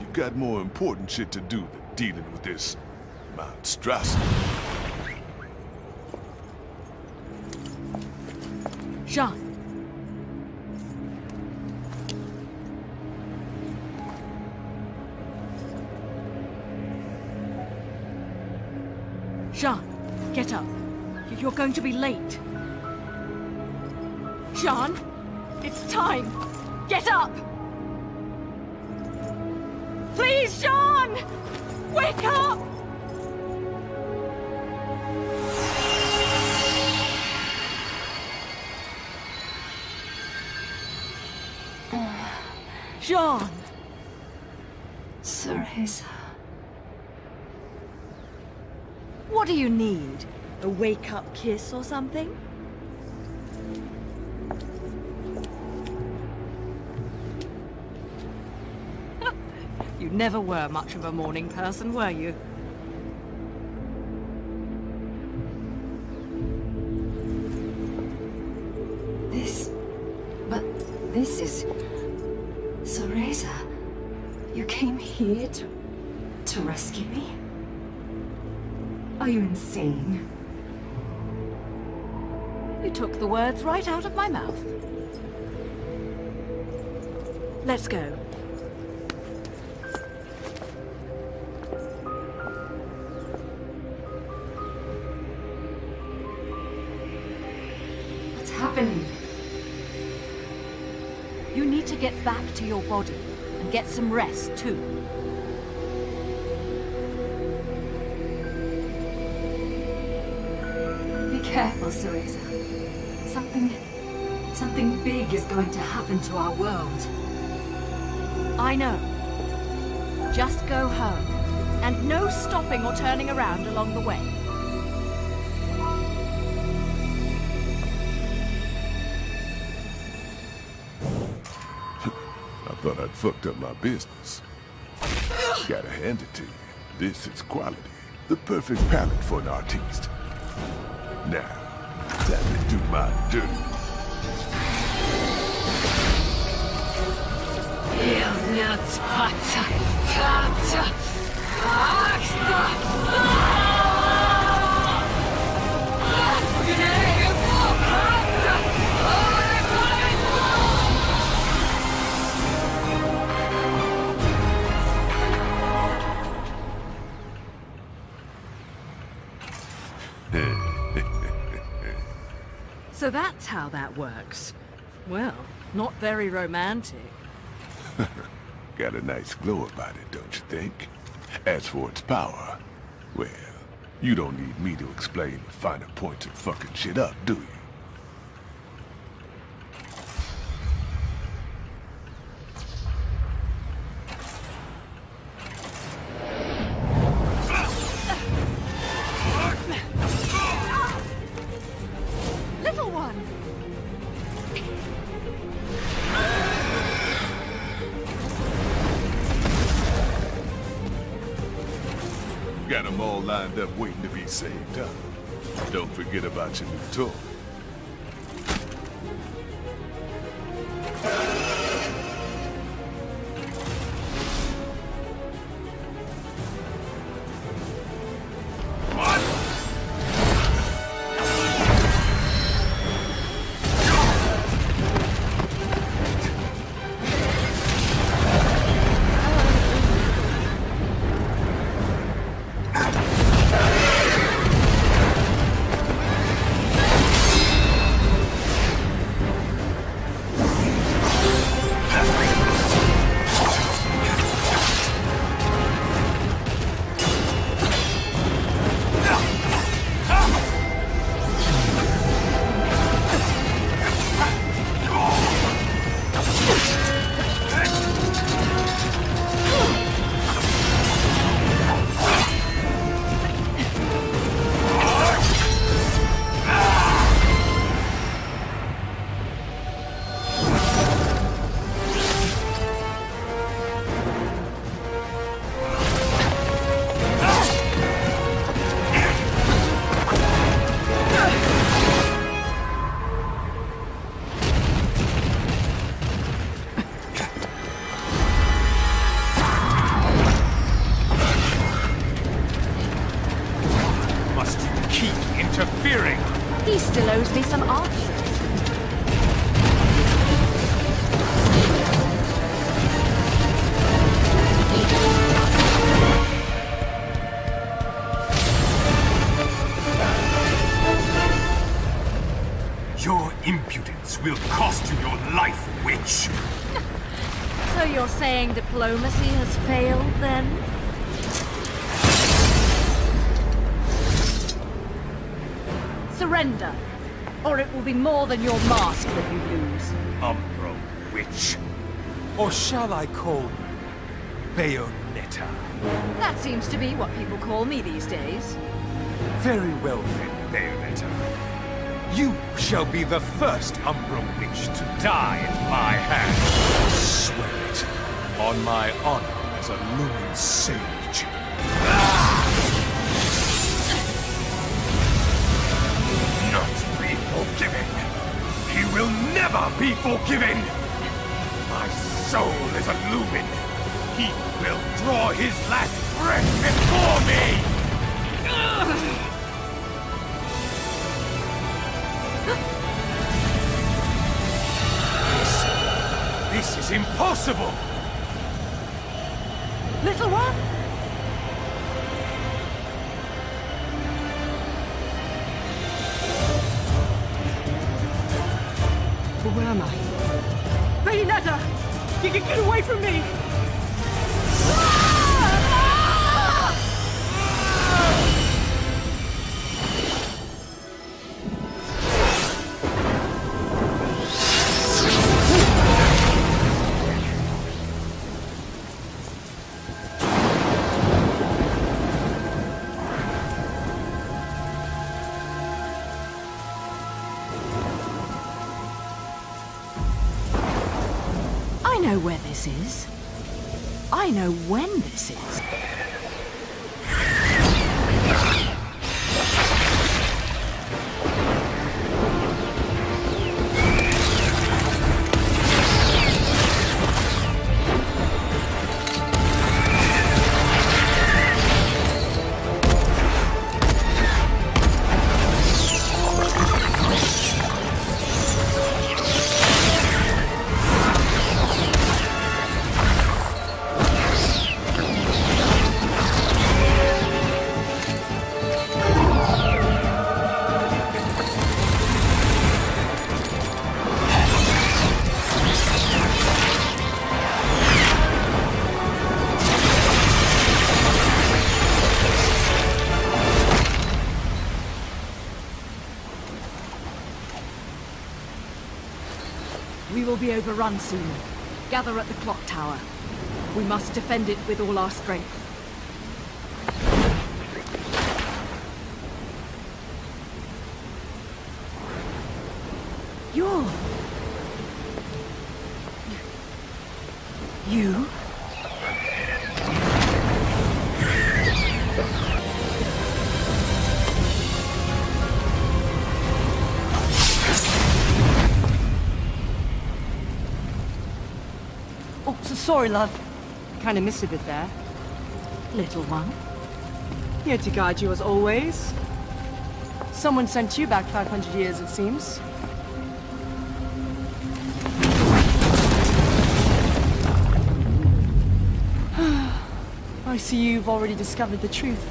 You got more important shit to do than dealing with this monstrosity. Jean. Jean, get up. You're going to be late. Jean, it's time. Get up! Please, Jean! Wake up! Jean! Cereza. What do you need? A wake-up kiss or something? You never were much of a morning person, were you? This is... Cereza. You came here to rescue me? Are you insane? You took the words right out of my mouth. Let's go. What's happening? You need to get back to your body and get some rest too. Be careful, Cereza. Something big is going to happen to our world. I know. Just go home. And no stopping or turning around along the way. I thought I'd fucked up my business. Gotta hand it to you. This is quality. The perfect palette for an artiste. Now, time to do my dirty. So that's how that works. Well, not very romantic. Got a nice glow about it, don't you think? As for its power, well, you don't need me to explain the finer points of fucking shit up, do you? Little one! Got them all lined up waiting to be saved, huh? Don't forget about your new toy. Interfering! He still owes me some answers. Your impudence will cost you your life, witch! So you're saying diplomacy has failed, then? Surrender, or it will be more than your mask that you lose. Umbra witch. Or shall I call you Bayonetta? That seems to be what people call me these days. Very well then, Bayonetta. You shall be the first Umbra witch to die at my hand. I swear it, on my honor as a Lumen sage. Not be forgiven. He will never be forgiven. My soul is a Lumen. He will draw his last breath before me. This is impossible! Little one? But where am I? Bayonetta! Get away from me! I know where this is. I know when this is. We will be overrun soon. Gather at the clock tower. We must defend it with all our strength. You? Oh, so sorry, love. Kinda missed a bit there. Little one? Here to guide you as always. Someone sent you back 500 years, it seems. I see you've already discovered the truth.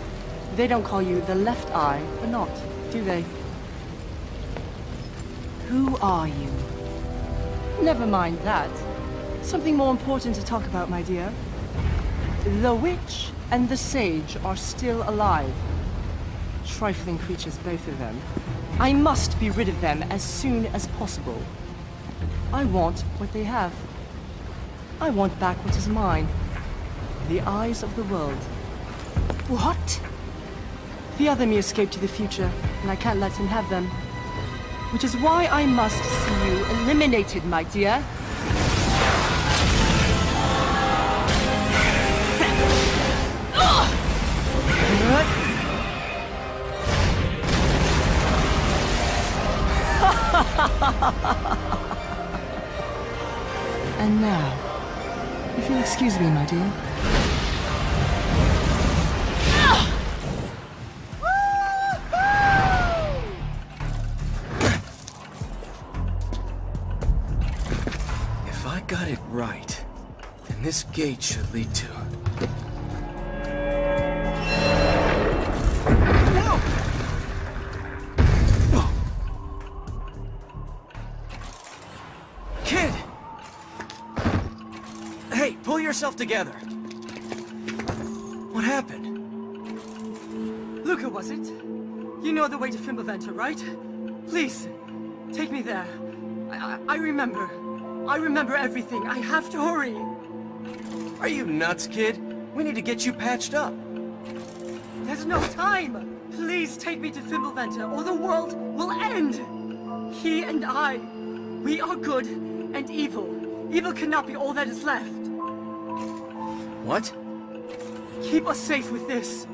They don't call you the left eye for naught, do they? Who are you? Never mind that. Something more important to talk about, my dear. The witch and the sage are still alive. Trifling creatures, both of them. I must be rid of them as soon as possible. I want what they have. I want back what is mine. The eyes of the world. What? The other me escaped to the future, and I can't let him have them. Which is why I must see you eliminated, my dear. And now, if you'll excuse me, my dear. If I got it right, then this gate should lead to... Kid! Hey, pull yourself together. What happened? Luca, was it? You know the way to Fimbulventr, right? Please, take me there. I remember. I remember everything. I have to hurry. Are you nuts, kid? We need to get you patched up. There's no time! Please take me to Fimbulventr, or the world will end! He and I, we are good and evil. Evil cannot be all that is left. What? Keep us safe with this.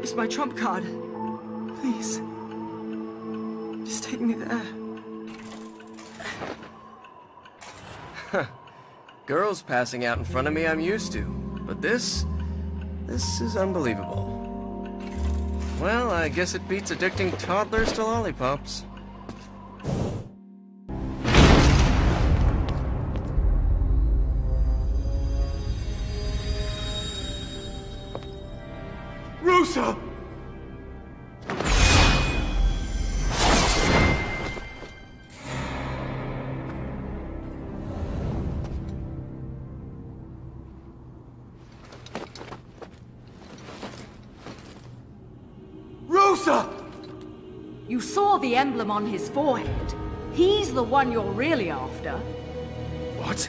It's my trump card. Please. Just take me there. Girls passing out in front of me I'm used to. But this is unbelievable. Well, I guess it beats addicting toddlers to lollipops. Rosa! Rosa! You saw the emblem on his forehead. He's the one you're really after. What?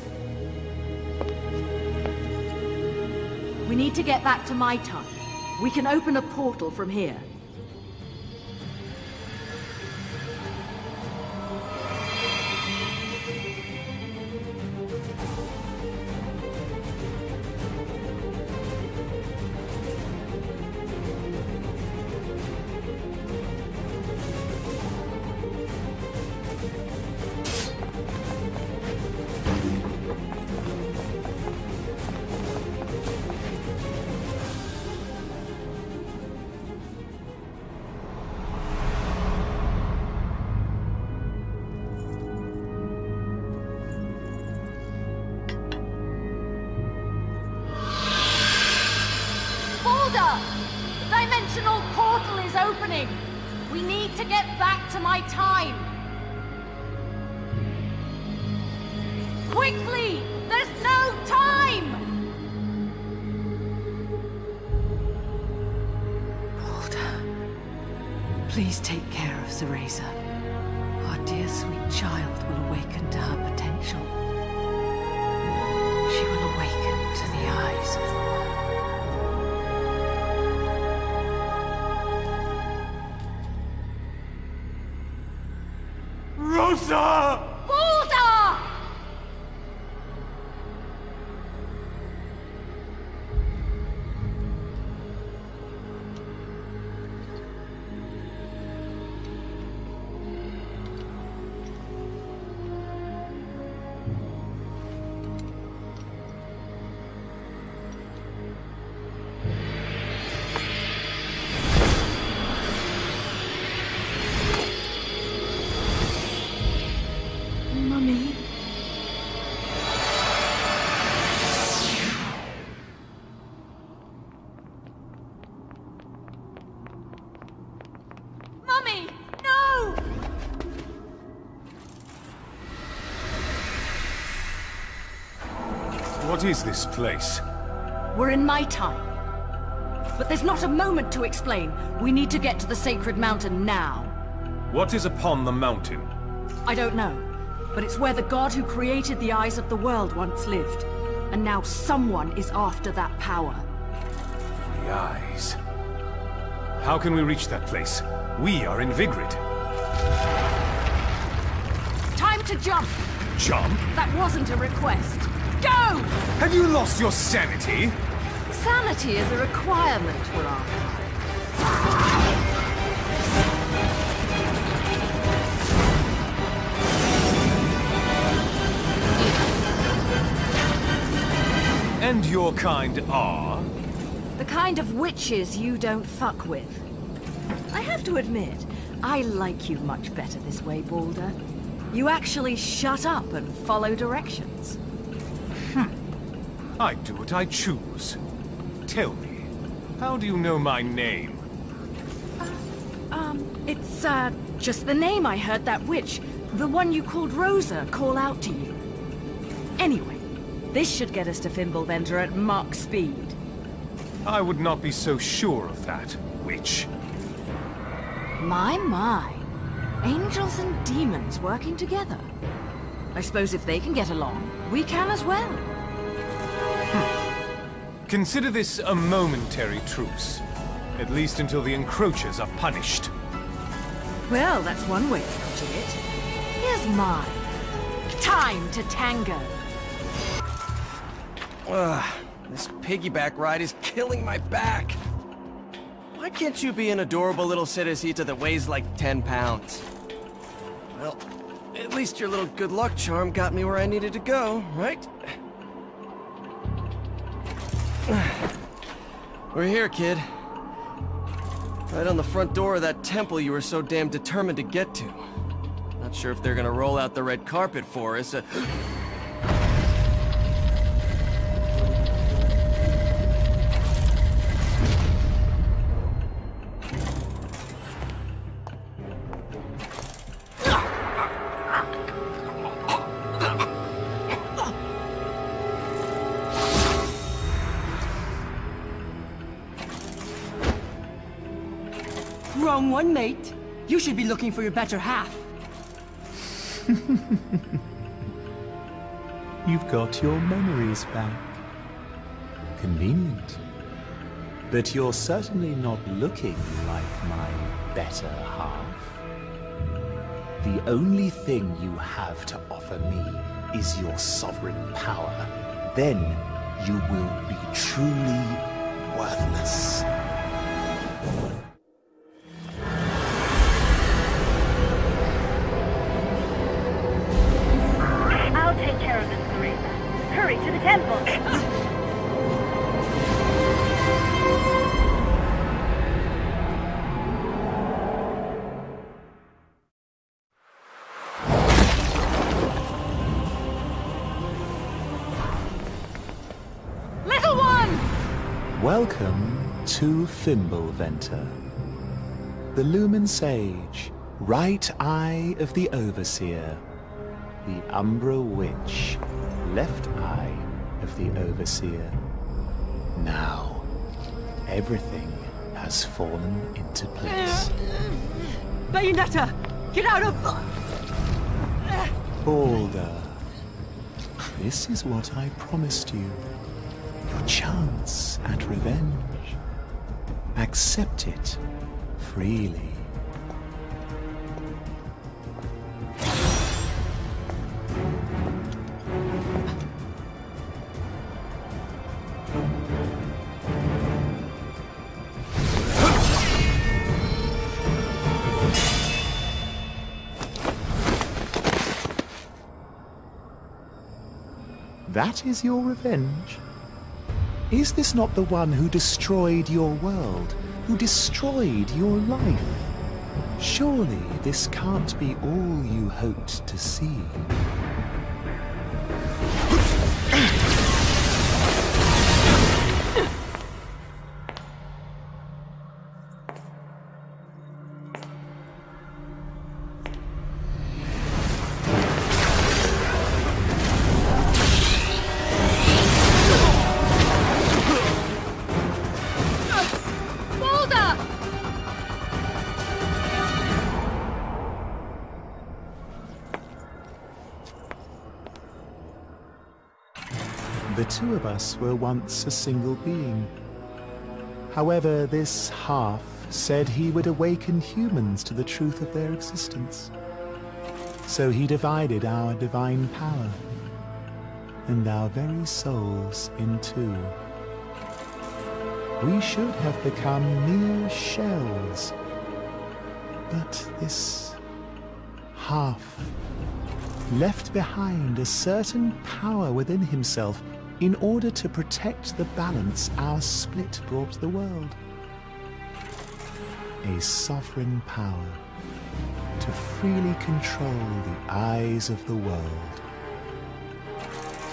We need to get back to my time. We can open a portal from here. The dimensional portal is opening! We need to get back to my time! Quickly! There's no time! Balder, please take care of Cereza. Our dear sweet child will awaken to her potential. She will awaken to the eyes of the world. Rosa! Balder! Mummy? Mummy! No! What is this place? We're in my time. But there's not a moment to explain. We need to get to the sacred mountain now. What is upon the mountain? I don't know, but it's where the god who created the eyes of the world once lived. And now someone is after that power. The eyes. How can we reach that place? We are in Vigrid. Time to jump! Jump? That wasn't a request. Go! Have you lost your sanity? Sanity is a requirement for our kind. And your kind are? The kind of witches you don't fuck with. I have to admit, I like you much better this way, Balder. You actually shut up and follow directions. I do what I choose. Tell me, how do you know my name? It's, just the name I heard that witch, the one you called Rosa, call out to you. Anyway, this should get us to Fimbulventr at Mach speed. I would not be so sure of that, witch. My. Angels and demons working together. I suppose if they can get along, we can as well. Consider this a momentary truce. At least until the encroachers are punished. Well, that's one way of putting it. Here's mine. Time to tango. This piggyback ride is killing my back. Why can't you be an adorable little Citacita that weighs like 10 pounds? Well, at least your little good luck charm got me where I needed to go, right? We're here, kid. Right on the front door of that temple you were so damn determined to get to. Not sure if they're gonna roll out the red carpet for us. Wrong one, mate. You should be looking for your better half. You've got your memories back. Convenient. But you're certainly not looking like my better half. The only thing you have to offer me is your sovereign power. Then you will be truly worthless. I'll take care of it, Teresa. Hurry to the temple. Little one! Welcome to Fimbulventer, the Lumen Sage, right eye of the Overseer, the Umbra Witch, left eye of the Overseer. Now, everything has fallen into place. Bayonetta! Get out of... Balder, this is what I promised you. Your chance at revenge. Accept it freely. That is your revenge? Is this not the one who destroyed your world, who destroyed your life? Surely this can't be all you hoped to see. The two of us were once a single being. However, this half said he would awaken humans to the truth of their existence. So he divided our divine power and our very souls in two. We should have become mere shells. But this half left behind a certain power within himself in order to protect the balance our split brought the world. A sovereign power to freely control the eyes of the world.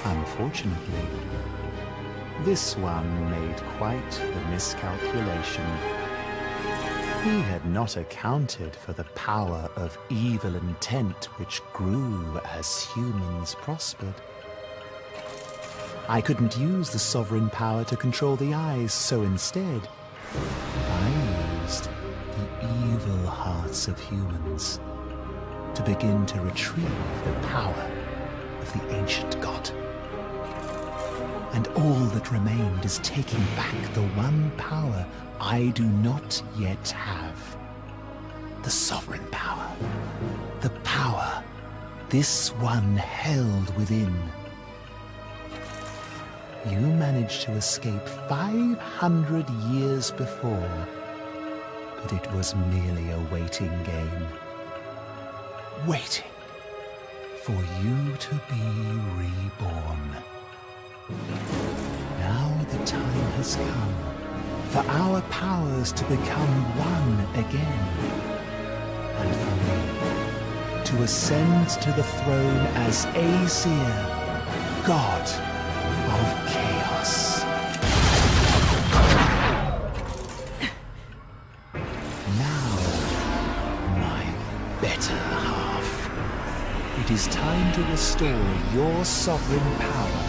Unfortunately, this one made quite the miscalculation. He had not accounted for the power of evil intent which grew as humans prospered. I couldn't use the sovereign power to control the eyes, so instead, I used the evil hearts of humans to begin to retrieve the power of the ancient god. And all that remained is taking back the one power I do not yet have. The sovereign power. The power this one held within. You managed to escape 500 years before, but it was merely a waiting game. Waiting for you to be reborn. Now the time has come for our powers to become one again. And for me to ascend to the throne as Aesir, God of Chaos. Now, my better half, it is time to restore your sovereign power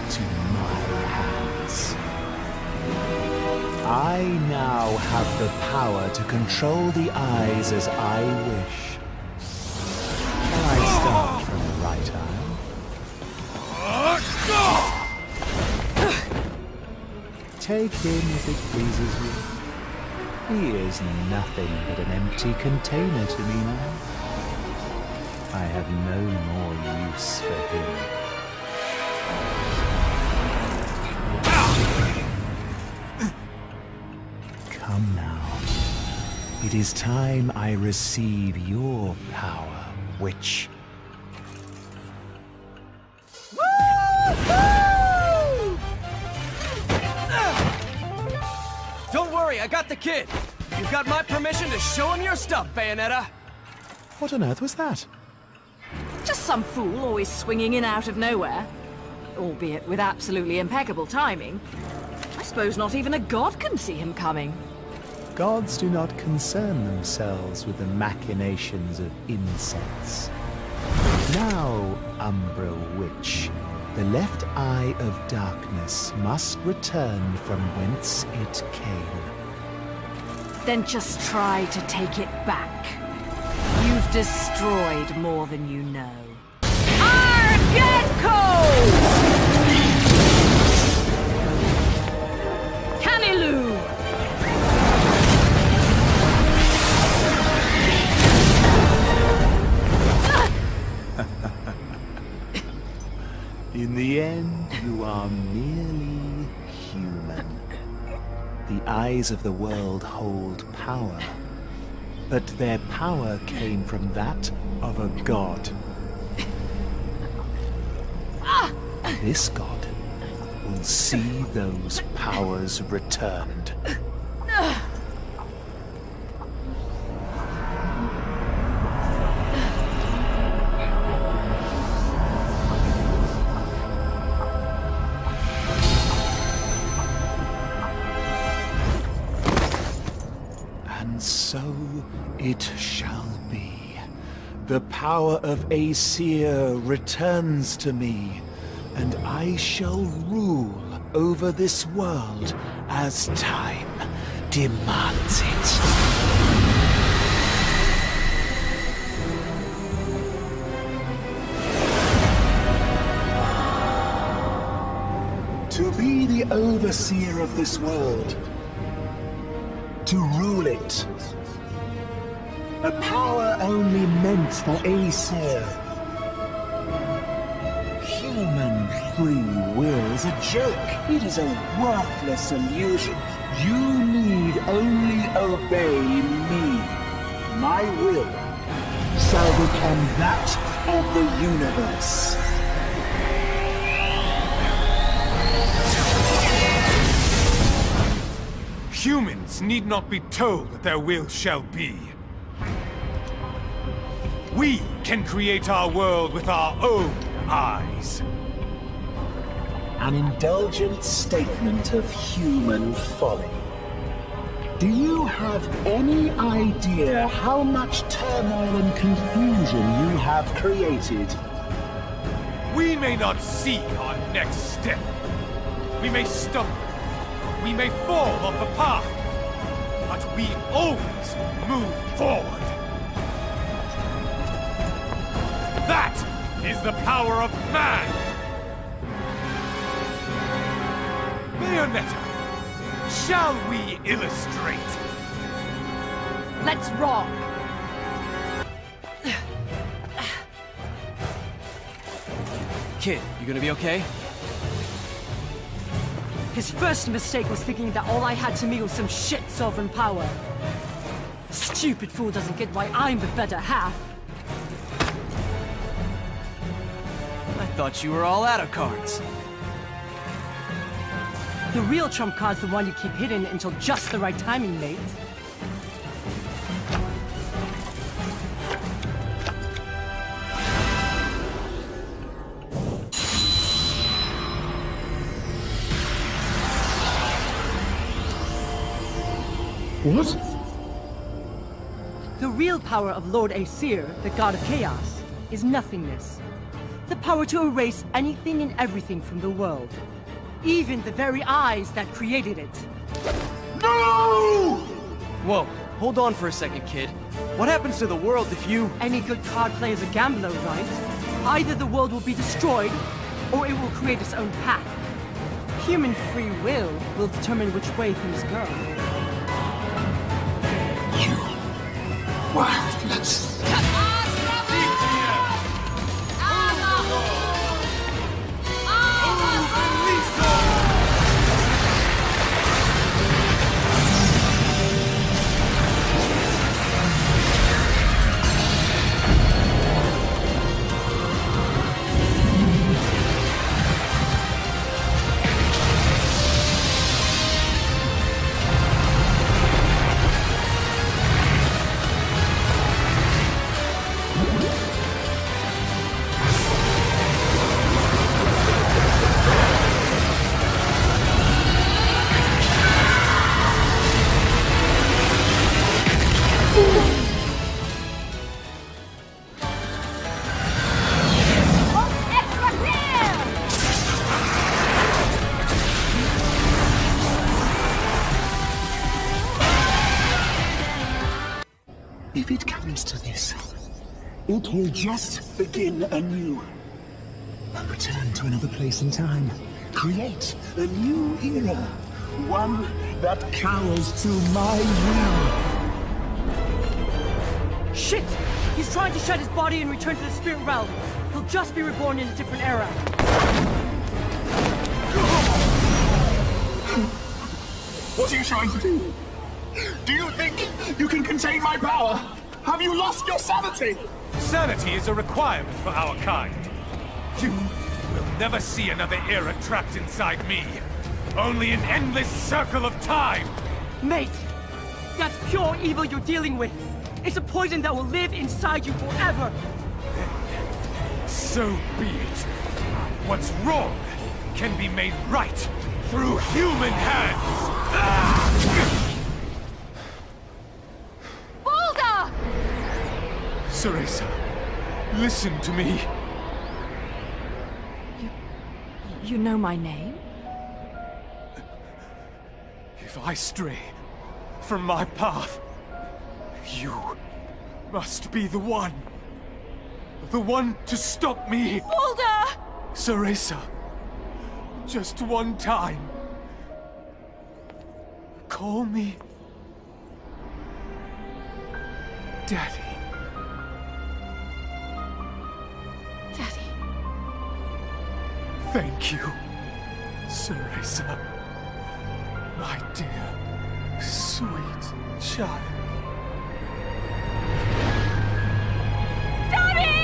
to my hands. I now have the power to control the eyes as I wish. Shall I start from the right eye? Take him if it pleases you. He is nothing but an empty container to me now. I have no more use for him. Come now. It is time I receive your power, witch. Don't worry, I got the kid. You've got my permission to show him your stuff, Bayonetta. What on earth was that? Just some fool always swinging in out of nowhere. Albeit with absolutely impeccable timing. I suppose not even a god can see him coming. Gods do not concern themselves with the machinations of insects. Now, Umbra Witch, the left eye of darkness must return from whence it came. Then just try to take it back. You've destroyed more than you know. Argeko! Canilu! In the end, you are merely human. The eyes of the world hold power, but their power came from that of a god. This god will see those powers returned. And so it shall be. The power of Aesir returns to me, and I shall rule over this world as time demands it. To be the overseer of this world, to rule it. A power only meant for Aesir. Human free will is a joke. It is a worthless illusion. You need only obey me. My will shall become that of the universe. Humans need not be told that their will shall be. We can create our world with our own eyes. An indulgent statement of human folly. Do you have any idea how much turmoil and confusion you have created? We may not see our next step. We may stumble. We may fall off the path. But we always move forward. That is the power of man! Bayonetta, shall we illustrate? Let's rock! Kid, you gonna be okay? His first mistake was thinking that all I had to me was some shit sovereign power. Stupid fool doesn't get why I'm the better half. I thought you were all out of cards. The real trump card's the one you keep hidden until just the right timing, mate. What? The real power of Lord Aesir, the god of chaos, is nothingness. The power to erase anything and everything from the world. Even the very eyes that created it. No! Whoa, hold on for a second, kid. What happens to the world if you... Any good card player is a gambler, right? Either the world will be destroyed, or it will create its own path. Human free will determine which way things go. Worthless. If it comes to this, it will just begin anew. A return to another place and time. Create a new era. One that cowers to my will. Shit! He's trying to shed his body and return to the spirit realm. He'll just be reborn in a different era. What are you trying to do? Do you think you can contain my power? Have you lost your sanity? Sanity is a requirement for our kind. You will never see another era trapped inside me. Only an endless circle of time! Mate, that's pure evil you're dealing with. It's a poison that will live inside you forever. So be it. What's wrong can be made right through human hands! Baldur! Cereza, listen to me. You know my name? If I stray from my path, you must be the one. The one to stop me. Baldur! Cereza, just one time. Call me Daddy. Daddy. Thank you, Cereza. My dear, sweet child. Daddy!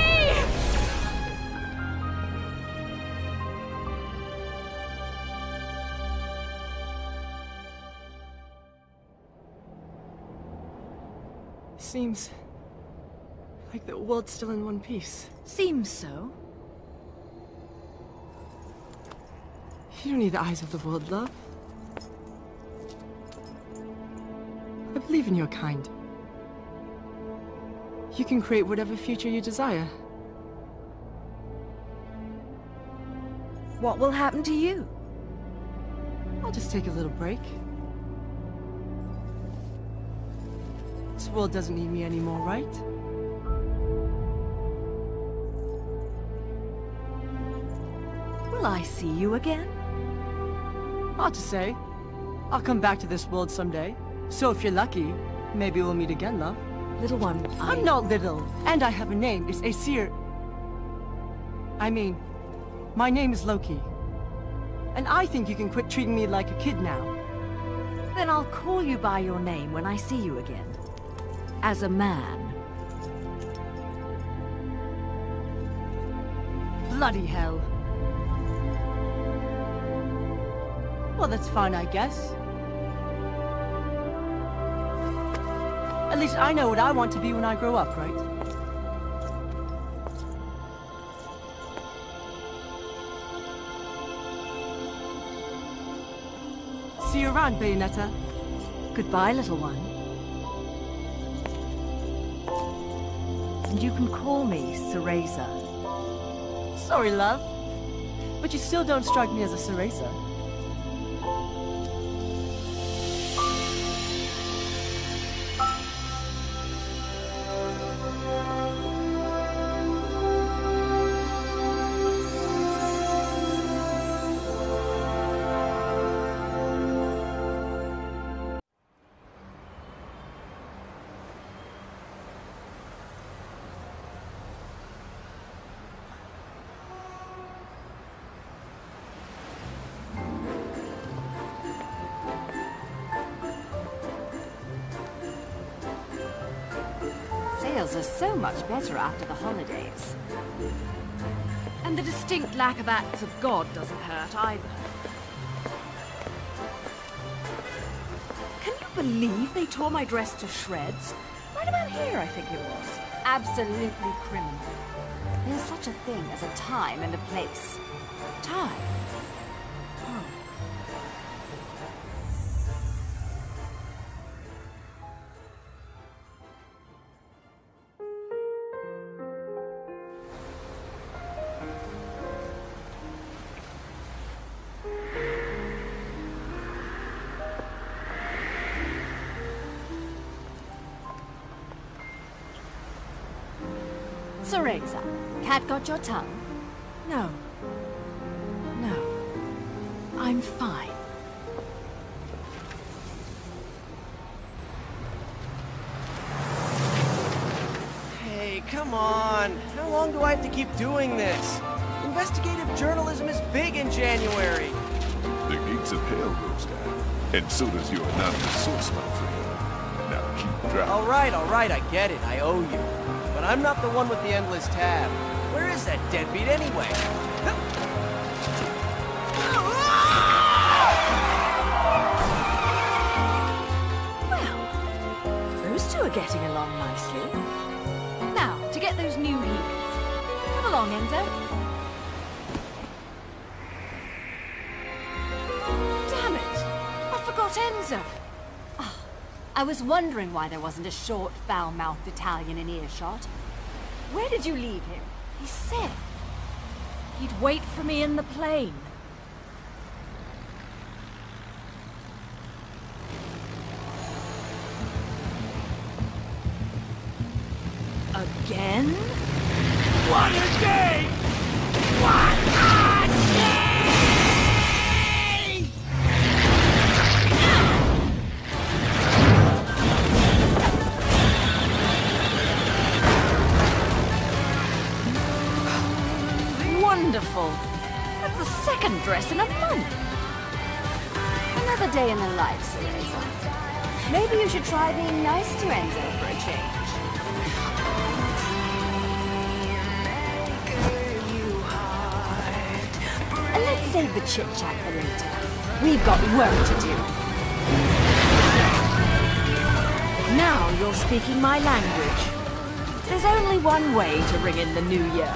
Seems like the world's still in one piece. Seems so. You don't need the eyes of the world, love. I believe in your kind. You can create whatever future you desire. What will happen to you? I'll just take a little break. This world doesn't need me anymore, right? Will I see you again? Hard to say. I'll come back to this world someday. So if you're lucky, maybe we'll meet again, love. Little one, I'm not little, and I have a name. It's Aesir. I mean, my name is Loki. And I think you can quit treating me like a kid now. Then I'll call you by your name when I see you again. As a man. Bloody hell. Well, that's fine, I guess. At least I know what I want to be when I grow up, right? See you around, Bayonetta. Goodbye, little one. And you can call me Cereza. Sorry, love. But you still don't strike me as a Cereza. Sales are so much better after the holidays. And the distinct lack of acts of God doesn't hurt either. Can you believe they tore my dress to shreds? Right about here, I think it was. Absolutely criminal. There's such a thing as a time and a place. Time? Oh. Cereza, cat got your tongue? No. No. I'm fine. Hey, come on. How long do I have to keep doing this? Investigative journalism is big in January. The gates of hell goes down, and so does your anonymous source, my friend. Now keep driving. All right, I get it. I owe you. But I'm not the one with the endless tab. Where is that deadbeat anyway? Well, those two are getting along nicely. Now, to get those new heels. Come along, Enzo. Damn it! I forgot Enzo. Oh, I was wondering why there wasn't a short, foul-mouthed Italian in earshot. Where did you leave him? He said he'd wait for me in the plane. Again? What a day! What a day! Wonderful. That's the second dress in a month. Another day in the life, Cereza. Maybe you should try being nice to Enzo for a change. And let's save the chit-chat for later. We've got work to do. Now you're speaking my language. There's only one way to ring in the new year.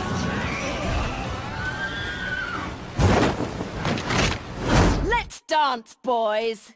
Let's dance, boys!